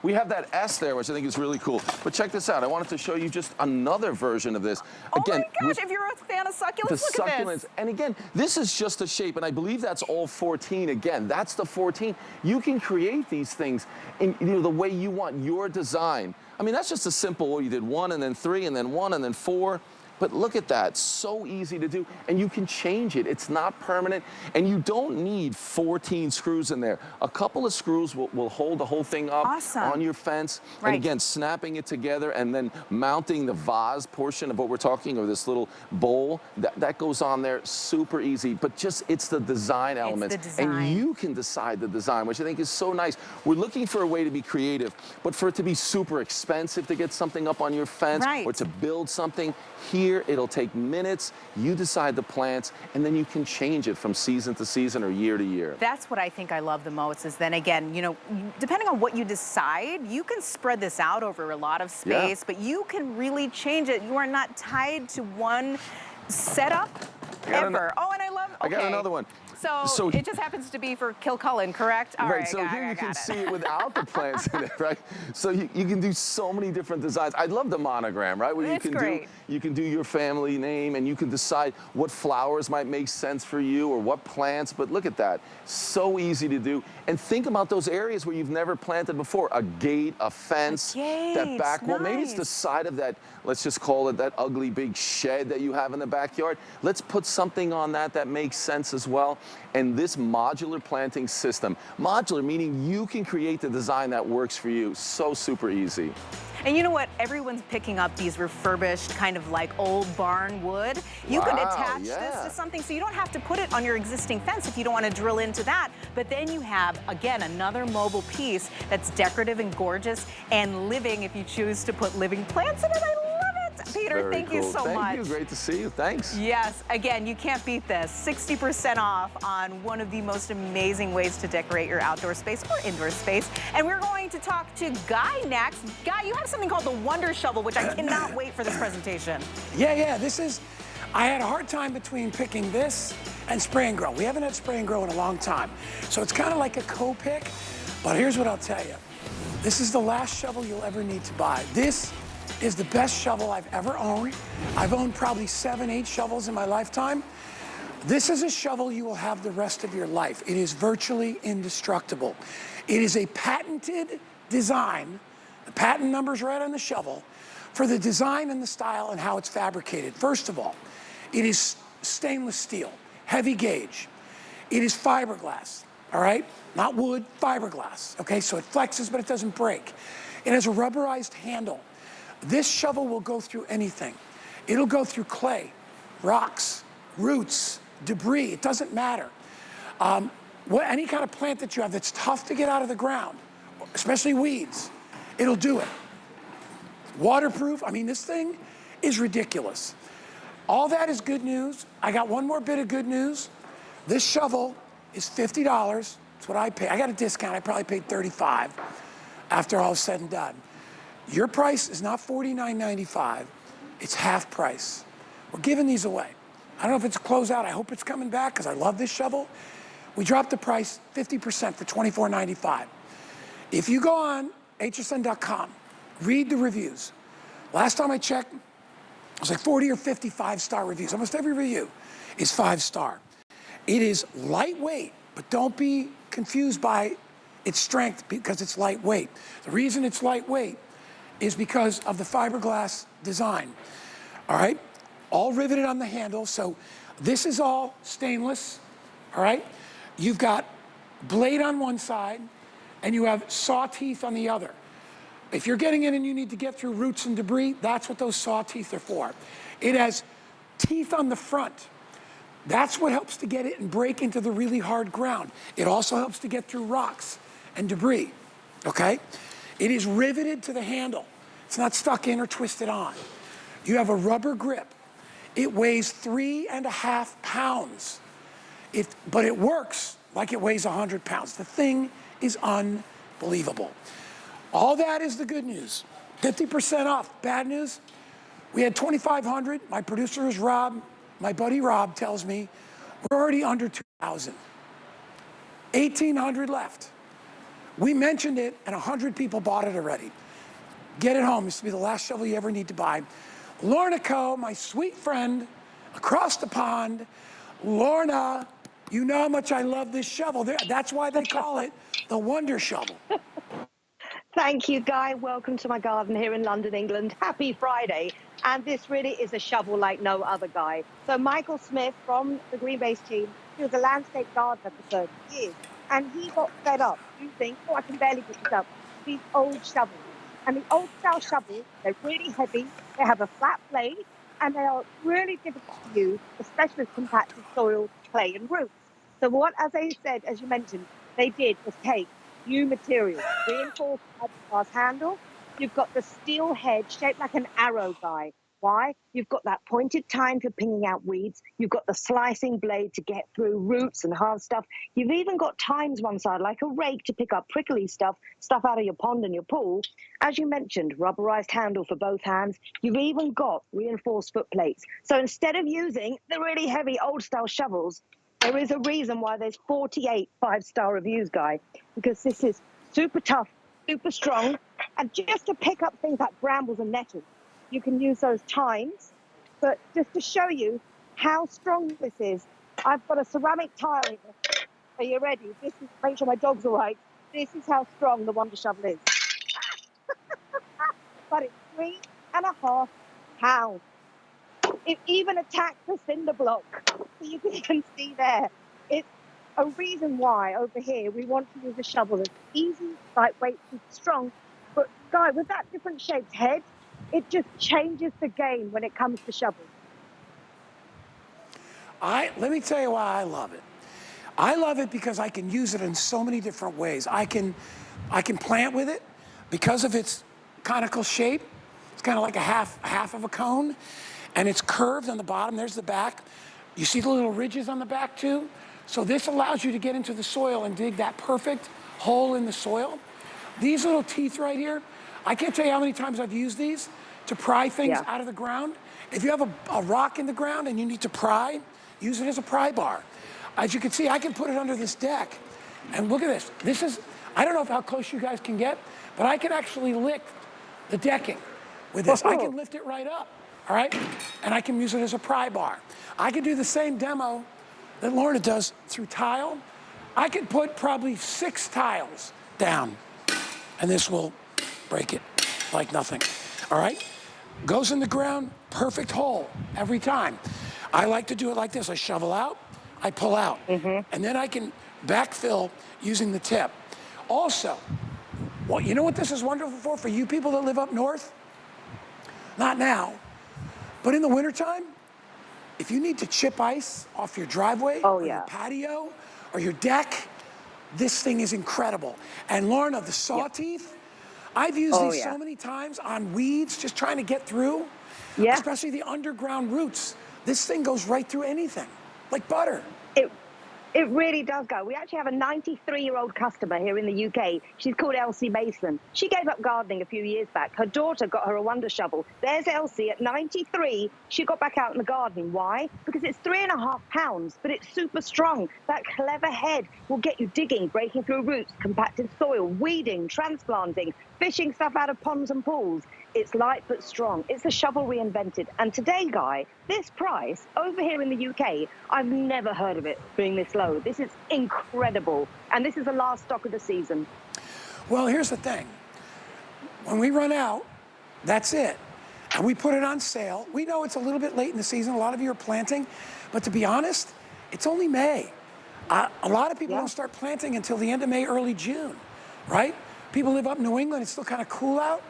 We have that S there, which I think is really cool. But check this out. I wanted to show you just another version of this. Again, oh my gosh, if you're a fan of succulents, look at this. And again, this is just a shape, and I believe that's all 14 again. That's the 14. You can create these things in the way you want, your design. I mean, that's just a simple, well, you did 1 and then 3 and then 1 and then 4. But look at that, so easy to do, and you can change it. It's not permanent, and you don't need 14 screws in there. A couple of screws will hold the whole thing up on your fence. And again, snapping it together and then mounting the vase portion of what we're talking, or this little bowl, that goes on there, super easy. But just, it's the design elements. It's the design. And you can decide the design, which I think is so nice. We're looking for a way to be creative, but for it to be super expensive to get something up on your fence or to build something, here it'll take minutes. You decide the plants, and then you can change it from season to season or year to year. That's what I think I love the most, is then again, depending on what you decide, you can spread this out over a lot of space, but you can really change it. You are not tied to one setup ever. Oh, and I got another one. So it just happens to be for Kilcullen, correct? All right, so here you can see it without the plants in it, right? So you can do so many different designs. I love the monogram, right? Where you can do your family name, and you can decide what flowers might make sense for you or what plants. But look at that, so easy to do. And think about those areas where you've never planted before. A gate, a fence, that back wall. Maybe it's the side of that, let's just call it that ugly big shed that you have in the backyard. Let's put something on that makes sense as well. And this modular planting system, modular meaning you can create the design that works for you, so super easy. And you know what? Everyone's picking up these refurbished kind of like old barn wood. You could attach this to something, so you don't have to put it on your existing fence if you don't want to drill into that. But then you have, again, another mobile piece that's decorative and gorgeous and living if you choose to put living plants in it. I love it. Peter, thank you so much. Thank you. Great to see you. Thanks. Yes. Again, you can't beat this. 60% off on one of the most amazing ways to decorate your outdoor space or indoor space. And we're going to talk to Guy next. Guy, you have something called the Wonder Shovel, which I cannot wait for this presentation. Yeah. I had a hard time between picking this and spray and grow. We haven't had spray and grow in a long time. So it's kind of like a co-pick. But here's what I'll tell you. This is the last shovel you'll ever need to buy. This is the best shovel I've ever owned. I've owned probably 7, 8 shovels in my lifetime. This is a shovel you will have the rest of your life. It is virtually indestructible. It is a patented design, the patent number's right on the shovel, for the design and the style and how it's fabricated. First of all, it is stainless steel, heavy gauge. It is fiberglass, all right? Not wood, fiberglass, okay? So it flexes, but it doesn't break. It has a rubberized handle. This shovel will go through anything. It'll go through clay, rocks, roots, debris, it doesn't matter. Any kind of plant that you have that's tough to get out of the ground, especially weeds, it'll do it. Waterproof, I mean, this thing is ridiculous. All that is good news. I got one more bit of good news. This shovel is $50. That's what I pay. I got a discount, I probably paid $35 after all is said and done. Your price is not $49.95, it's half price. We're giving these away. I don't know if it's a closeout, I hope it's coming back because I love this shovel. We dropped the price 50% for $24.95. If you go on hsn.com, read the reviews. Last time I checked, it was like 40 or 50 5-star reviews. Almost every review is 5-star. It is lightweight, but don't be confused by its strength because it's lightweight. The reason it's lightweight is because of the fiberglass design, all right? All riveted on the handle, so this is all stainless, all right? You've got blade on one side, and you have saw teeth on the other. If you're getting in and you need to get through roots and debris, that's what those saw teeth are for. It has teeth on the front. That's what helps to get it and break into the really hard ground. It also helps to get through rocks and debris, okay? It is riveted to the handle. It's not stuck in or twisted on. You have a rubber grip. It weighs 3.5 pounds. But it works like it weighs 100 pounds. The thing is unbelievable. All that is the good news. 50% off. Bad news, we had 2,500. My producer is Rob. My buddy Rob tells me we're already under 2,000. 1,800 left. We mentioned it, and 100 people bought it already. Get it home. This will be the last shovel you ever need to buy. Lorna Coe, my sweet friend across the pond. Lorna, you know how much I love this shovel. That's why they call it the Wonder Shovel. Thank you, Guy. Welcome to my garden here in London, England. Happy Friday. And this really is a shovel like no other, Guy. So Michael Smith from the Green Base team, he was a landscape gardener for 30 years. And he got fed up using, I can barely get this up, these old shovels. And the old style shovels, they're really heavy, they have a flat blade, and they are really difficult to use, especially compared to soil, clay, and roots. So what, as I said, as you mentioned, they did was take new materials, reinforced fiberglass handle. You've got the steel head shaped like an arrow, Guy. Why? You've got that pointed tine for picking out weeds. You've got the slicing blade to get through roots and hard stuff. You've even got tines one side, like a rake to pick up prickly stuff out of your pond and your pool. As you mentioned, rubberized handle for both hands. You've even got reinforced foot plates. So instead of using the really heavy old-style shovels, there is a reason why there's 48 5-star reviews, Guy, because this is super tough, super strong, and just to pick up things like brambles and nettles, you can use those tines. But just to show you how strong this is, I've got a ceramic tile here. Are you ready? This is, make sure my dog's all right. This is how strong the Wonder Shovel is. But it's 3.5 pounds. It even attacks the cinder block. So you can see there. It's a reason why over here we want to use a shovel that's easy, lightweight, super strong. But Guy, with that different shaped head, it just changes the game when it comes to shovels. Let me tell you why I love it. I love it because I can use it in so many different ways. I can plant with it because of its conical shape. It's kind of like a half of a cone, and it's curved on the bottom. There's the back. You see the little ridges on the back too? So this allows you to get into the soil and dig that perfect hole in the soil. These little teeth right here, I can't tell you how many times I've used these to pry things out of the ground. If you have a rock in the ground and you need to pry, use it as a pry bar. As you can see, I can put it under this deck. And look at this. This is, I don't know how close you guys can get, but I can actually lick the decking with this. I can lift it right up, all right? And I can use it as a pry bar. I can do the same demo that Lorna does through tile. I could put probably 6 tiles down, and this will break it like nothing, all right? Goes in the ground, perfect hole every time. I like to do it like this. I shovel out, I pull out, and then I can backfill using the tip. Also, well, you know what this is wonderful for you people that live up north? Not now, but in the wintertime, if you need to chip ice off your driveway or your patio or your deck, this thing is incredible. And Lorna, the saw teeth, I've used these so many times on weeds, just trying to get through, especially the underground roots. This thing goes right through anything, like butter. It really does go. We actually have a 93-year-old customer here in the UK. She's called Elsie Mason. She gave up gardening a few years back. Her daughter got her a wonder shovel. There's Elsie at 93. She got back out in the garden. Why? Because it's 3.5 pounds, but it's super strong. That clever head will get you digging, breaking through roots, compacted soil, weeding, transplanting, fishing stuff out of ponds and pools. It's light but strong. It's a shovel reinvented. And today, Guy, this price over here in the UK, I've never heard of it being this low. This is incredible. And this is the last stock of the season. Well, here's the thing. When we run out, that's it. And we put it on sale. We know it's a little bit late in the season. A lot of you are planting. But to be honest, it's only May. A lot of people don't start planting until the end of May, early June, right? People live up in New England. It's still kind of cool out.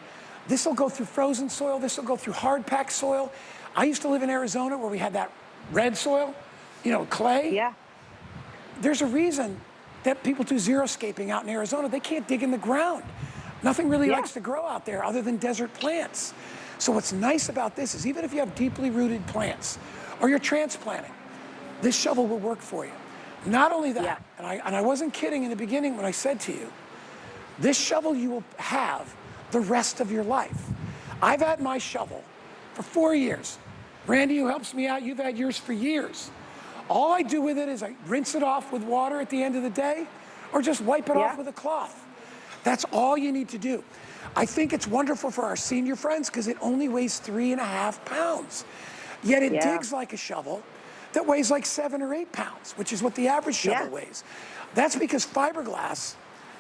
This will go through frozen soil. This will go through hard packed soil. I used to live in Arizona where we had that red soil, you know, clay. Yeah. There's a reason that people do xeriscaping out in Arizona. They can't dig in the ground. Nothing really likes to grow out there other than desert plants. So what's nice about this is even if you have deeply rooted plants or you're transplanting, this shovel will work for you. Not only that, and I wasn't kidding in the beginning when I said to you, this shovel you will have the rest of your life. I've had my shovel for 4 years. Randy, who helps me out, you've had yours for years. All I do with it is I rinse it off with water at the end of the day, or just wipe it off with a cloth. That's all you need to do. I think it's wonderful for our senior friends because it only weighs 3.5 pounds. Yet it digs like a shovel that weighs like 7 or 8 pounds, which is what the average shovel weighs. That's because fiberglass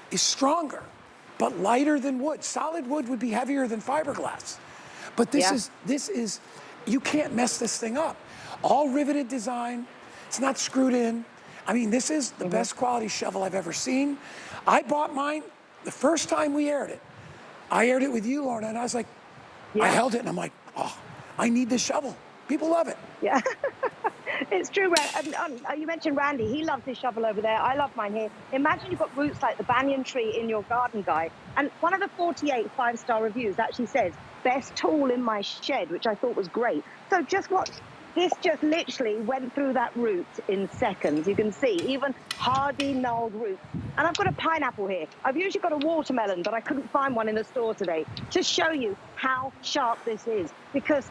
is stronger, but lighter than wood. Solid wood would be heavier than fiberglass. But this is, you can't mess this thing up. All riveted design, it's not screwed in. I mean, this is the best quality shovel I've ever seen. I bought mine the first time we aired it. I aired it with you, Lorna, and I was like, I held it and I'm like, oh, I need this shovel. People love it. Yeah. It's true. You mentioned Randy. He loves his shovel over there. I love mine here. Imagine you've got roots like the banyan tree in your garden, Guy. And one of the 48 5-star reviews actually says, best tool in my shed, which I thought was great. So just watch. This just literally went through that root in seconds. You can see even hardy, gnarled roots. And I've got a pineapple here. I've usually got a watermelon, but I couldn't find one in the store today to show you how sharp this is. Because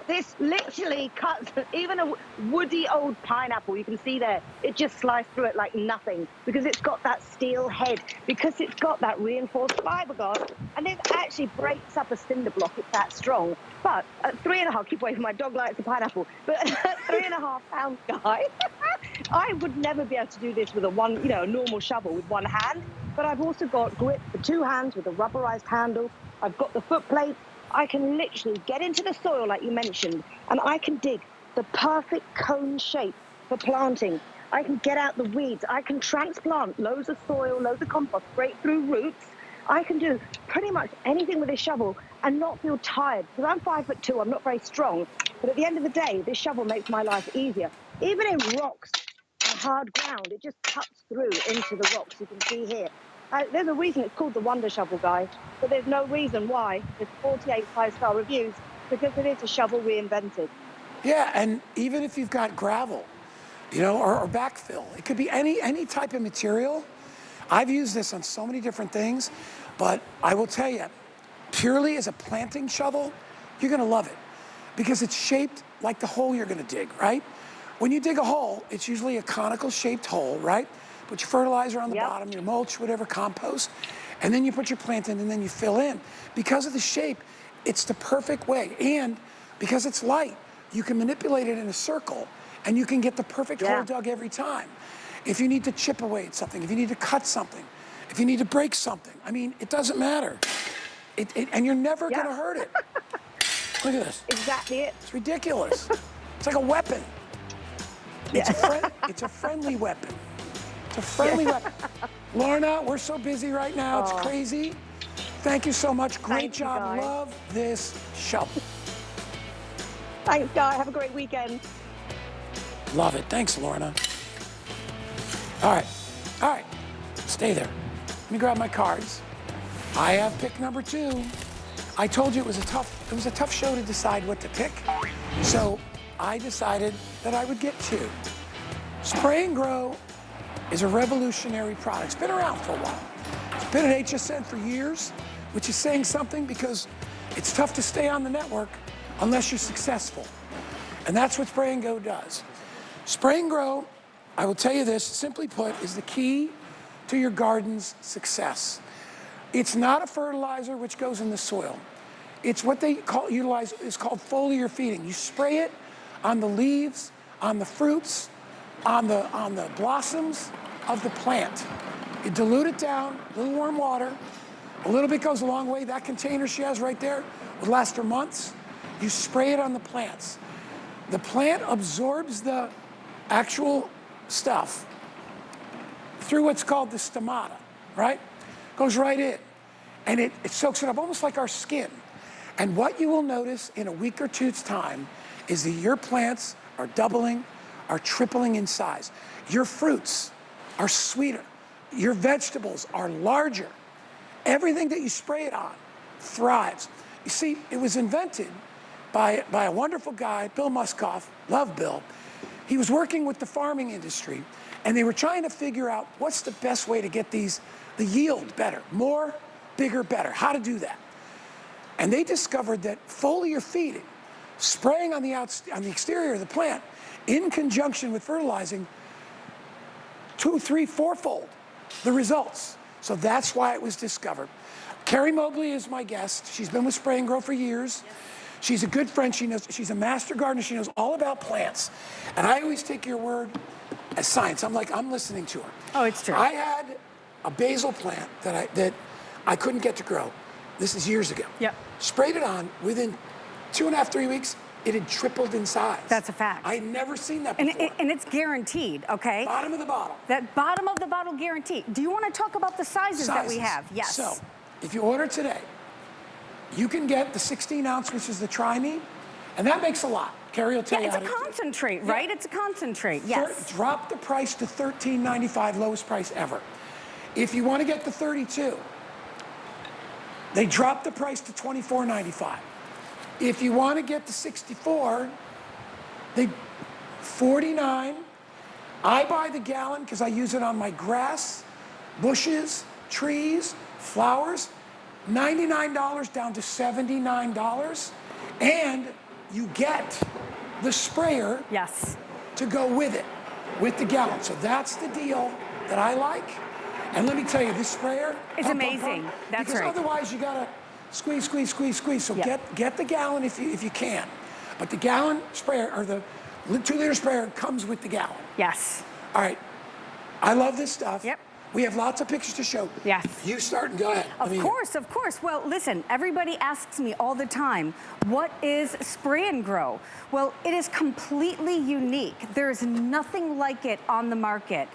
this literally cuts even a woody old pineapple. You can see there, it just sliced through it like nothing because it's got that steel head, because it's got that reinforced fiberglass, and it actually breaks up a cinder block. It's that strong. But at 3.5, keep away from my dog likes the pineapple, but at 3.5 pounds, Guy, I would never be able to do this with a normal shovel with one hand. But I've also got grip for 2 hands with a rubberized handle. I've got the foot plate. I can literally get into the soil like you mentioned, and I can dig the perfect cone shape for planting. I can get out the weeds. I can transplant loads of soil, loads of compost, break through roots. I can do pretty much anything with this shovel and not feel tired. Because I'm 5'2", I'm not very strong. But at the end of the day, this shovel makes my life easier. Even in rocks and hard ground, it just cuts through into the rocks. You can see here. There's a reason it's called the Wonder Shovel, guys. But there's no reason why. There's 48 5-star reviews because it is a shovel reinvented. Yeah, and even if you've got gravel, you know, or backfill, it could be any type of material. I've used this on so many different things, but I will tell you, purely as a planting shovel, you're gonna love it because it's shaped like the hole you're gonna dig, right? When you dig a hole, it's usually a conical shaped hole, right? Put your fertilizer on the bottom, your mulch, whatever, compost, and then you put your plant in and then you fill in. Because of the shape, it's the perfect way. And because it's light, you can manipulate it in a circle and you can get the perfect hole dug every time. If you need to chip away at something, if you need to cut something, if you need to break something, I mean, it doesn't matter. And you're never gonna hurt it. Look at this. Exactly it. It's ridiculous. It's like a weapon. It's a friendly weapon. It's a friendly weapon. Lorna, we're so busy right now. It's crazy. Thank you so much. Great job. Love this show. Thanks, Guy. Have a great weekend. Love it. Thanks, Lorna. All right. All right. Stay there. Let me grab my cards. I have pick number 2. I told you it was a tough show to decide what to pick. So I decided that I would get 2. Spray and Grow is a revolutionary product. It's been around for a while. It's been at HSN for years, which is saying something because it's tough to stay on the network unless you're successful. And that's what Spray and Go does. Spray and Grow, I will tell you this, simply put, is the key to your garden's success. It's not a fertilizer which goes in the soil. It's what they utilize is called foliar feeding. You spray it on the leaves, on the fruits, on the blossoms of the plant. You dilute it down, a little warm water, a little bit goes a long way. That container she has right there would last for months. You spray it on the plants. The plant absorbs the actual stuff through what's called the stomata, right? Goes right in. And it soaks it up, almost like our skin. And what you will notice in a week or two's time is that your plants are doubling, are tripling in size. Your fruits are sweeter. Your vegetables are larger. Everything that you spray it on thrives. You see, it was invented by a wonderful guy, Bill Muskoff. Love Bill. He was working with the farming industry, and they were trying to figure out what's the best way to get the yield better. More, bigger, better. How to do that. And they discovered that foliar feeding, spraying on the exterior of the plant, in conjunction with fertilizing, 2, 3, 4-fold the results. So that's why it was discovered. Carrie Mobley is my guest. She's been with Spray and Grow for years. She's a good friend. She's a master gardener. She knows all about plants. And I always take your word as science. I'm listening to her. Oh, it's true. I had a basil plant that I couldn't get to grow. This is years ago. Yep. Sprayed it on. Within 2.5, 3 weeks, it had tripled in size. That's a fact. I had never seen that before. And it's guaranteed, okay? Bottom of the bottle. That bottom of the bottle guaranteed. Do you want to talk about the sizes that we have? Yes. So, if you order today, you can get the 16-ounce, which is the try-me, and that makes a lot. Carrie will tell you how to do it. It's a concentrate, right? It's a concentrate, yes. Drop the price to $13.95, lowest price ever. If you want to get the 32, they drop the price to $24.95. If you want to get the 64, they $49. I buy the gallon because I use it on my grass, bushes, trees, flowers. $99 down to $79. And you get the sprayer to go with it, with the gallon. So that's the deal that I like. And let me tell you, this sprayer is amazing. That's right. Because otherwise you gotta squeeze, squeeze, squeeze, squeeze. So get the gallon if you can. But the gallon sprayer, or the 2-liter sprayer, comes with the gallon. Yes. All right. I love this stuff. Yep. We have lots of pictures to show. Yes. You start and go ahead. Of course, of course. Well, listen, everybody asks me all the time, what is Spray and Grow? Well, it is completely unique. There is nothing like it on the market.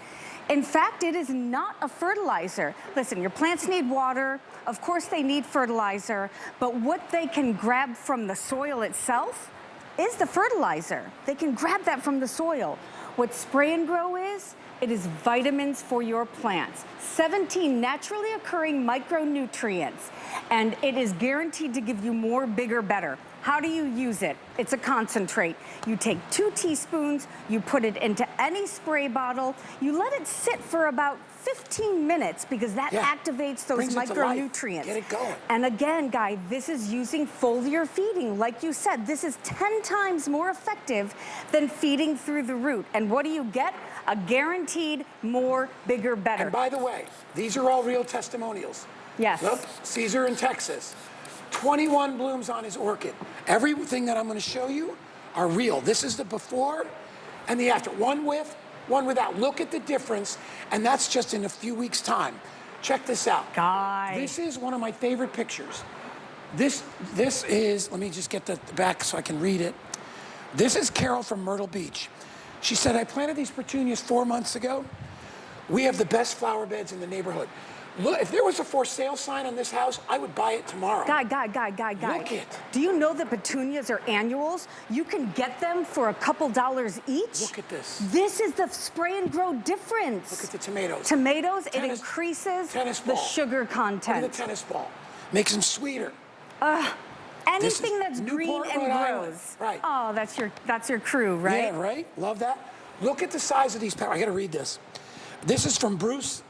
In fact, it is not a fertilizer. Listen, your plants need water. Of course, they need fertilizer. But what they can grab from the soil itself is the fertilizer. They can grab that from the soil. What Spray and Grow is, it is vitamins for your plants. 17 naturally occurring micronutrients. And it is guaranteed to give you more, bigger, better. How do you use it? It's a concentrate. You take 2 teaspoons, you put it into any spray bottle, you let it sit for about 15 minutes because that activates those micronutrients. Get it going. And again, Guy, this is using foliar feeding. Like you said, this is 10 times more effective than feeding through the root. And what do you get? A guaranteed more, bigger, better. And by the way, these are all real testimonials. Yes. Look, Caesar in Texas. 21 blooms on his orchid. Everything that I'm going to show you are real. This is the before and the after. One with, one without. Look at the difference, and that's just in a few weeks' time. Check this out. Guy. This is one of my favorite pictures. This is, let me just get the back so I can read it. This is Carol from Myrtle Beach. She said, I planted these petunias 4 months ago. We have the best flower beds in the neighborhood. Look, if there was a for sale sign on this house, I would buy it tomorrow. Guy. Look it. Do you know that petunias are annuals? You can get them for a couple dollars each. Look at this. This is the Spray and Grow difference. Look at the tomatoes. Tomatoes, it increases the sugar content. Look at the tennis ball. Makes them sweeter. Anything that's green Newport, and Rhode Island. grows. Right. Oh, that's your crew, right? Yeah, right? Love that. Look at the size of these peppers. I got to read this. This is from Bruce.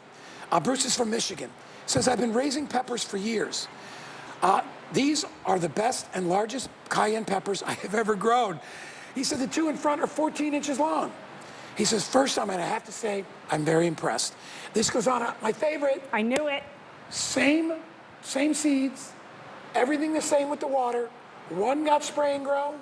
Bruce is from Michigan. Says, I've been raising peppers for years. These are the best and largest cayenne peppers I have ever grown. He said the 2 in front are 14 inches long. He says, first, I'm going to have to say, I'm very impressed. This goes on, my favorite. I knew it. Same seeds, everything the same with the water. One got Spray and Grow,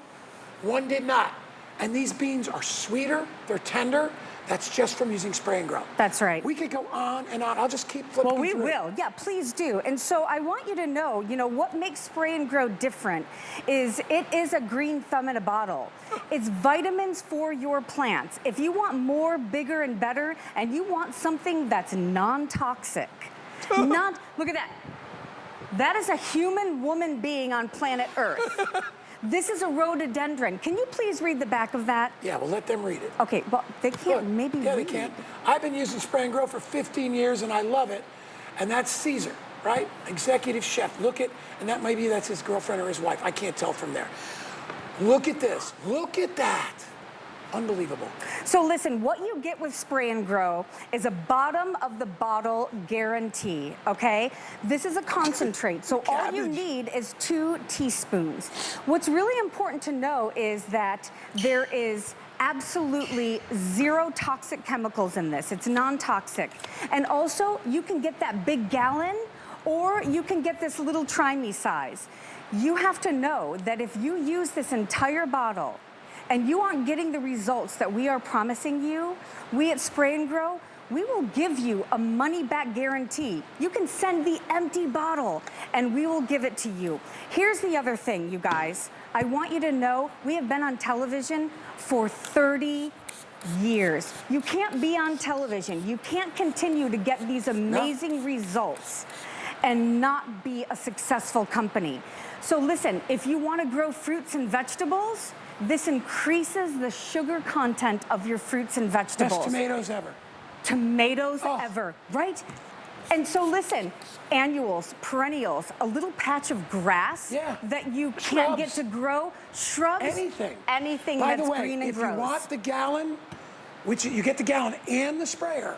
one did not. And these beans are sweeter, they're tender. That's just from using Spray and Grow. That's right. We could go on and on. I'll just keep flipping Well, we through. will. Yeah, please do. And so I want you to know, what makes Spray and Grow different is it is a green thumb in a bottle. It's vitamins for your plants. If you want more, bigger, and better, and you want something that's non-toxic, look at that. That is a human woman being on planet Earth. This is a rhododendron. Can you please read the back of that? Yeah, well, let them read it. Okay, well, they can't maybe Yeah, read. they can. I've been using Spray and Grow for 15 years, and I love it. And that's Caesar, right? Executive chef. Look at, and that's his girlfriend or his wife. I can't tell from there. Look at this. Look at that. Unbelievable. So listen, what you get with Spray and Grow is a bottom of the bottle guarantee, okay? This is a concentrate, so all you need is 2 teaspoons. What's really important to know is that there is absolutely 0 toxic chemicals in this. It's non-toxic. And also, you can get that big gallon, or you can get this little try-me size. You have to know that if you use this entire bottle, and you aren't getting the results that we are promising you, we at Spray and Grow, we will give you a money-back guarantee. You can send the empty bottle, and we will give it to you. Here's the other thing, you guys. I want you to know we have been on television for 30 years. You can't be on television. You can't continue to get these amazing results and not be a successful company. So listen, if you want to grow fruits and vegetables, this increases the sugar content of your fruits and vegetables. Best tomatoes ever. Tomatoes ever, right? And so listen, annuals, perennials, a little patch of grass that you can't get to grow, shrubs, anything that's green and grows. If you want the gallon, which you get the gallon and the sprayer,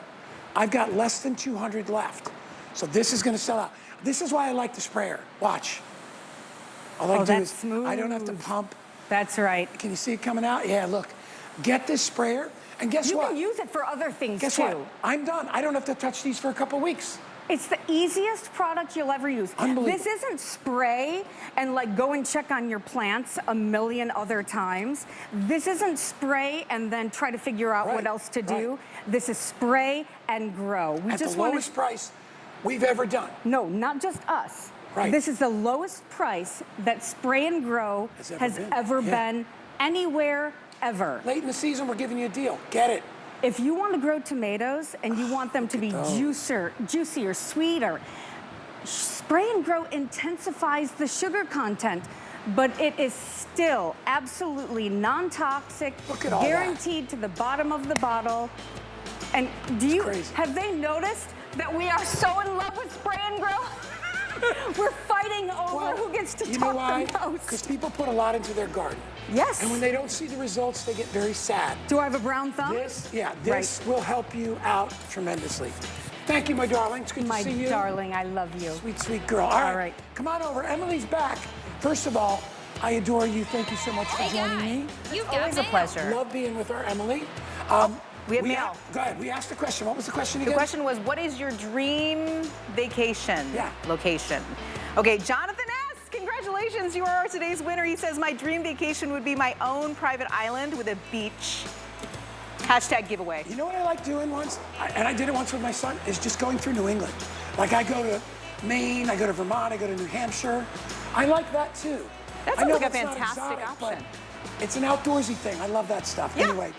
I've got less than 200 left. So this is going to sell out. This is why I like the sprayer. Watch. All I do is smooth. I don't have to pump. That's right. Can you see it coming out? Yeah, look. Get this sprayer, and guess what? You can use it for other things, Guess too. What? I'm done. I don't have to touch these for a couple weeks. It's the easiest product you'll ever use. This isn't spray and like go and check on your plants a million other times. This isn't spray and then try to figure out what else to do. This is spray and grow. We At just the lowest price we've ever done. No, not just us. This is the lowest price that Spray and Grow has ever been anywhere, ever. Late in the season, we're giving you a deal. Get it. If you want to grow tomatoes and you want them to be juicier, sweeter, Spray and Grow intensifies the sugar content, but it is still absolutely non-toxic, guaranteed to the bottom of the bottle. And have they noticed that we are so in love with Spray and Grow? We're fighting over who gets to talk the most. Because people put a lot into their garden. Yes. And when they don't see the results, they get very sad. Do I have a brown thumb? This will help you out tremendously. Thank you, my darling. It's good to see you. My darling, I love you. Sweet, sweet girl. All right. Come on over. Emily's back. First of all, I adore you. Thank you so much for joining me. It's always a pleasure. Love being with our Emily. We have mail. Go ahead. We asked a question. What was the question again? The question was, what is your dream vacation location? Okay, Jonathan S., congratulations. You are today's winner. He says, my dream vacation would be my own private island with a beach. Hashtag giveaway. You know what I like doing once? And I did it once with my son, is just going through New England. Like I go to Maine, I go to Vermont, I go to New Hampshire. I like that too. That sounds like a fantastic option. It's an outdoorsy thing. I love that stuff. Anyway.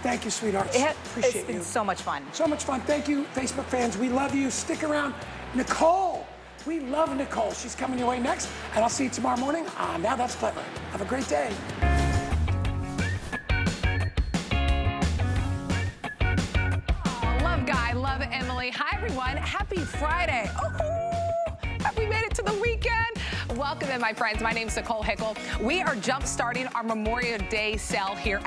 Thank you, sweethearts. Appreciate you. It's been so much fun. So much fun. Thank you, Facebook fans. We love you. Stick around. Nicole. We love Nicole. She's coming your way next. And I'll see you tomorrow morning. Now That's Clever. Have a great day. Love Guy, love Emily. Hi, everyone. Happy Friday. Have we made it to the weekend? Welcome in, my friends. My name is Nicole Hickle. We are jump starting our Memorial Day sale here at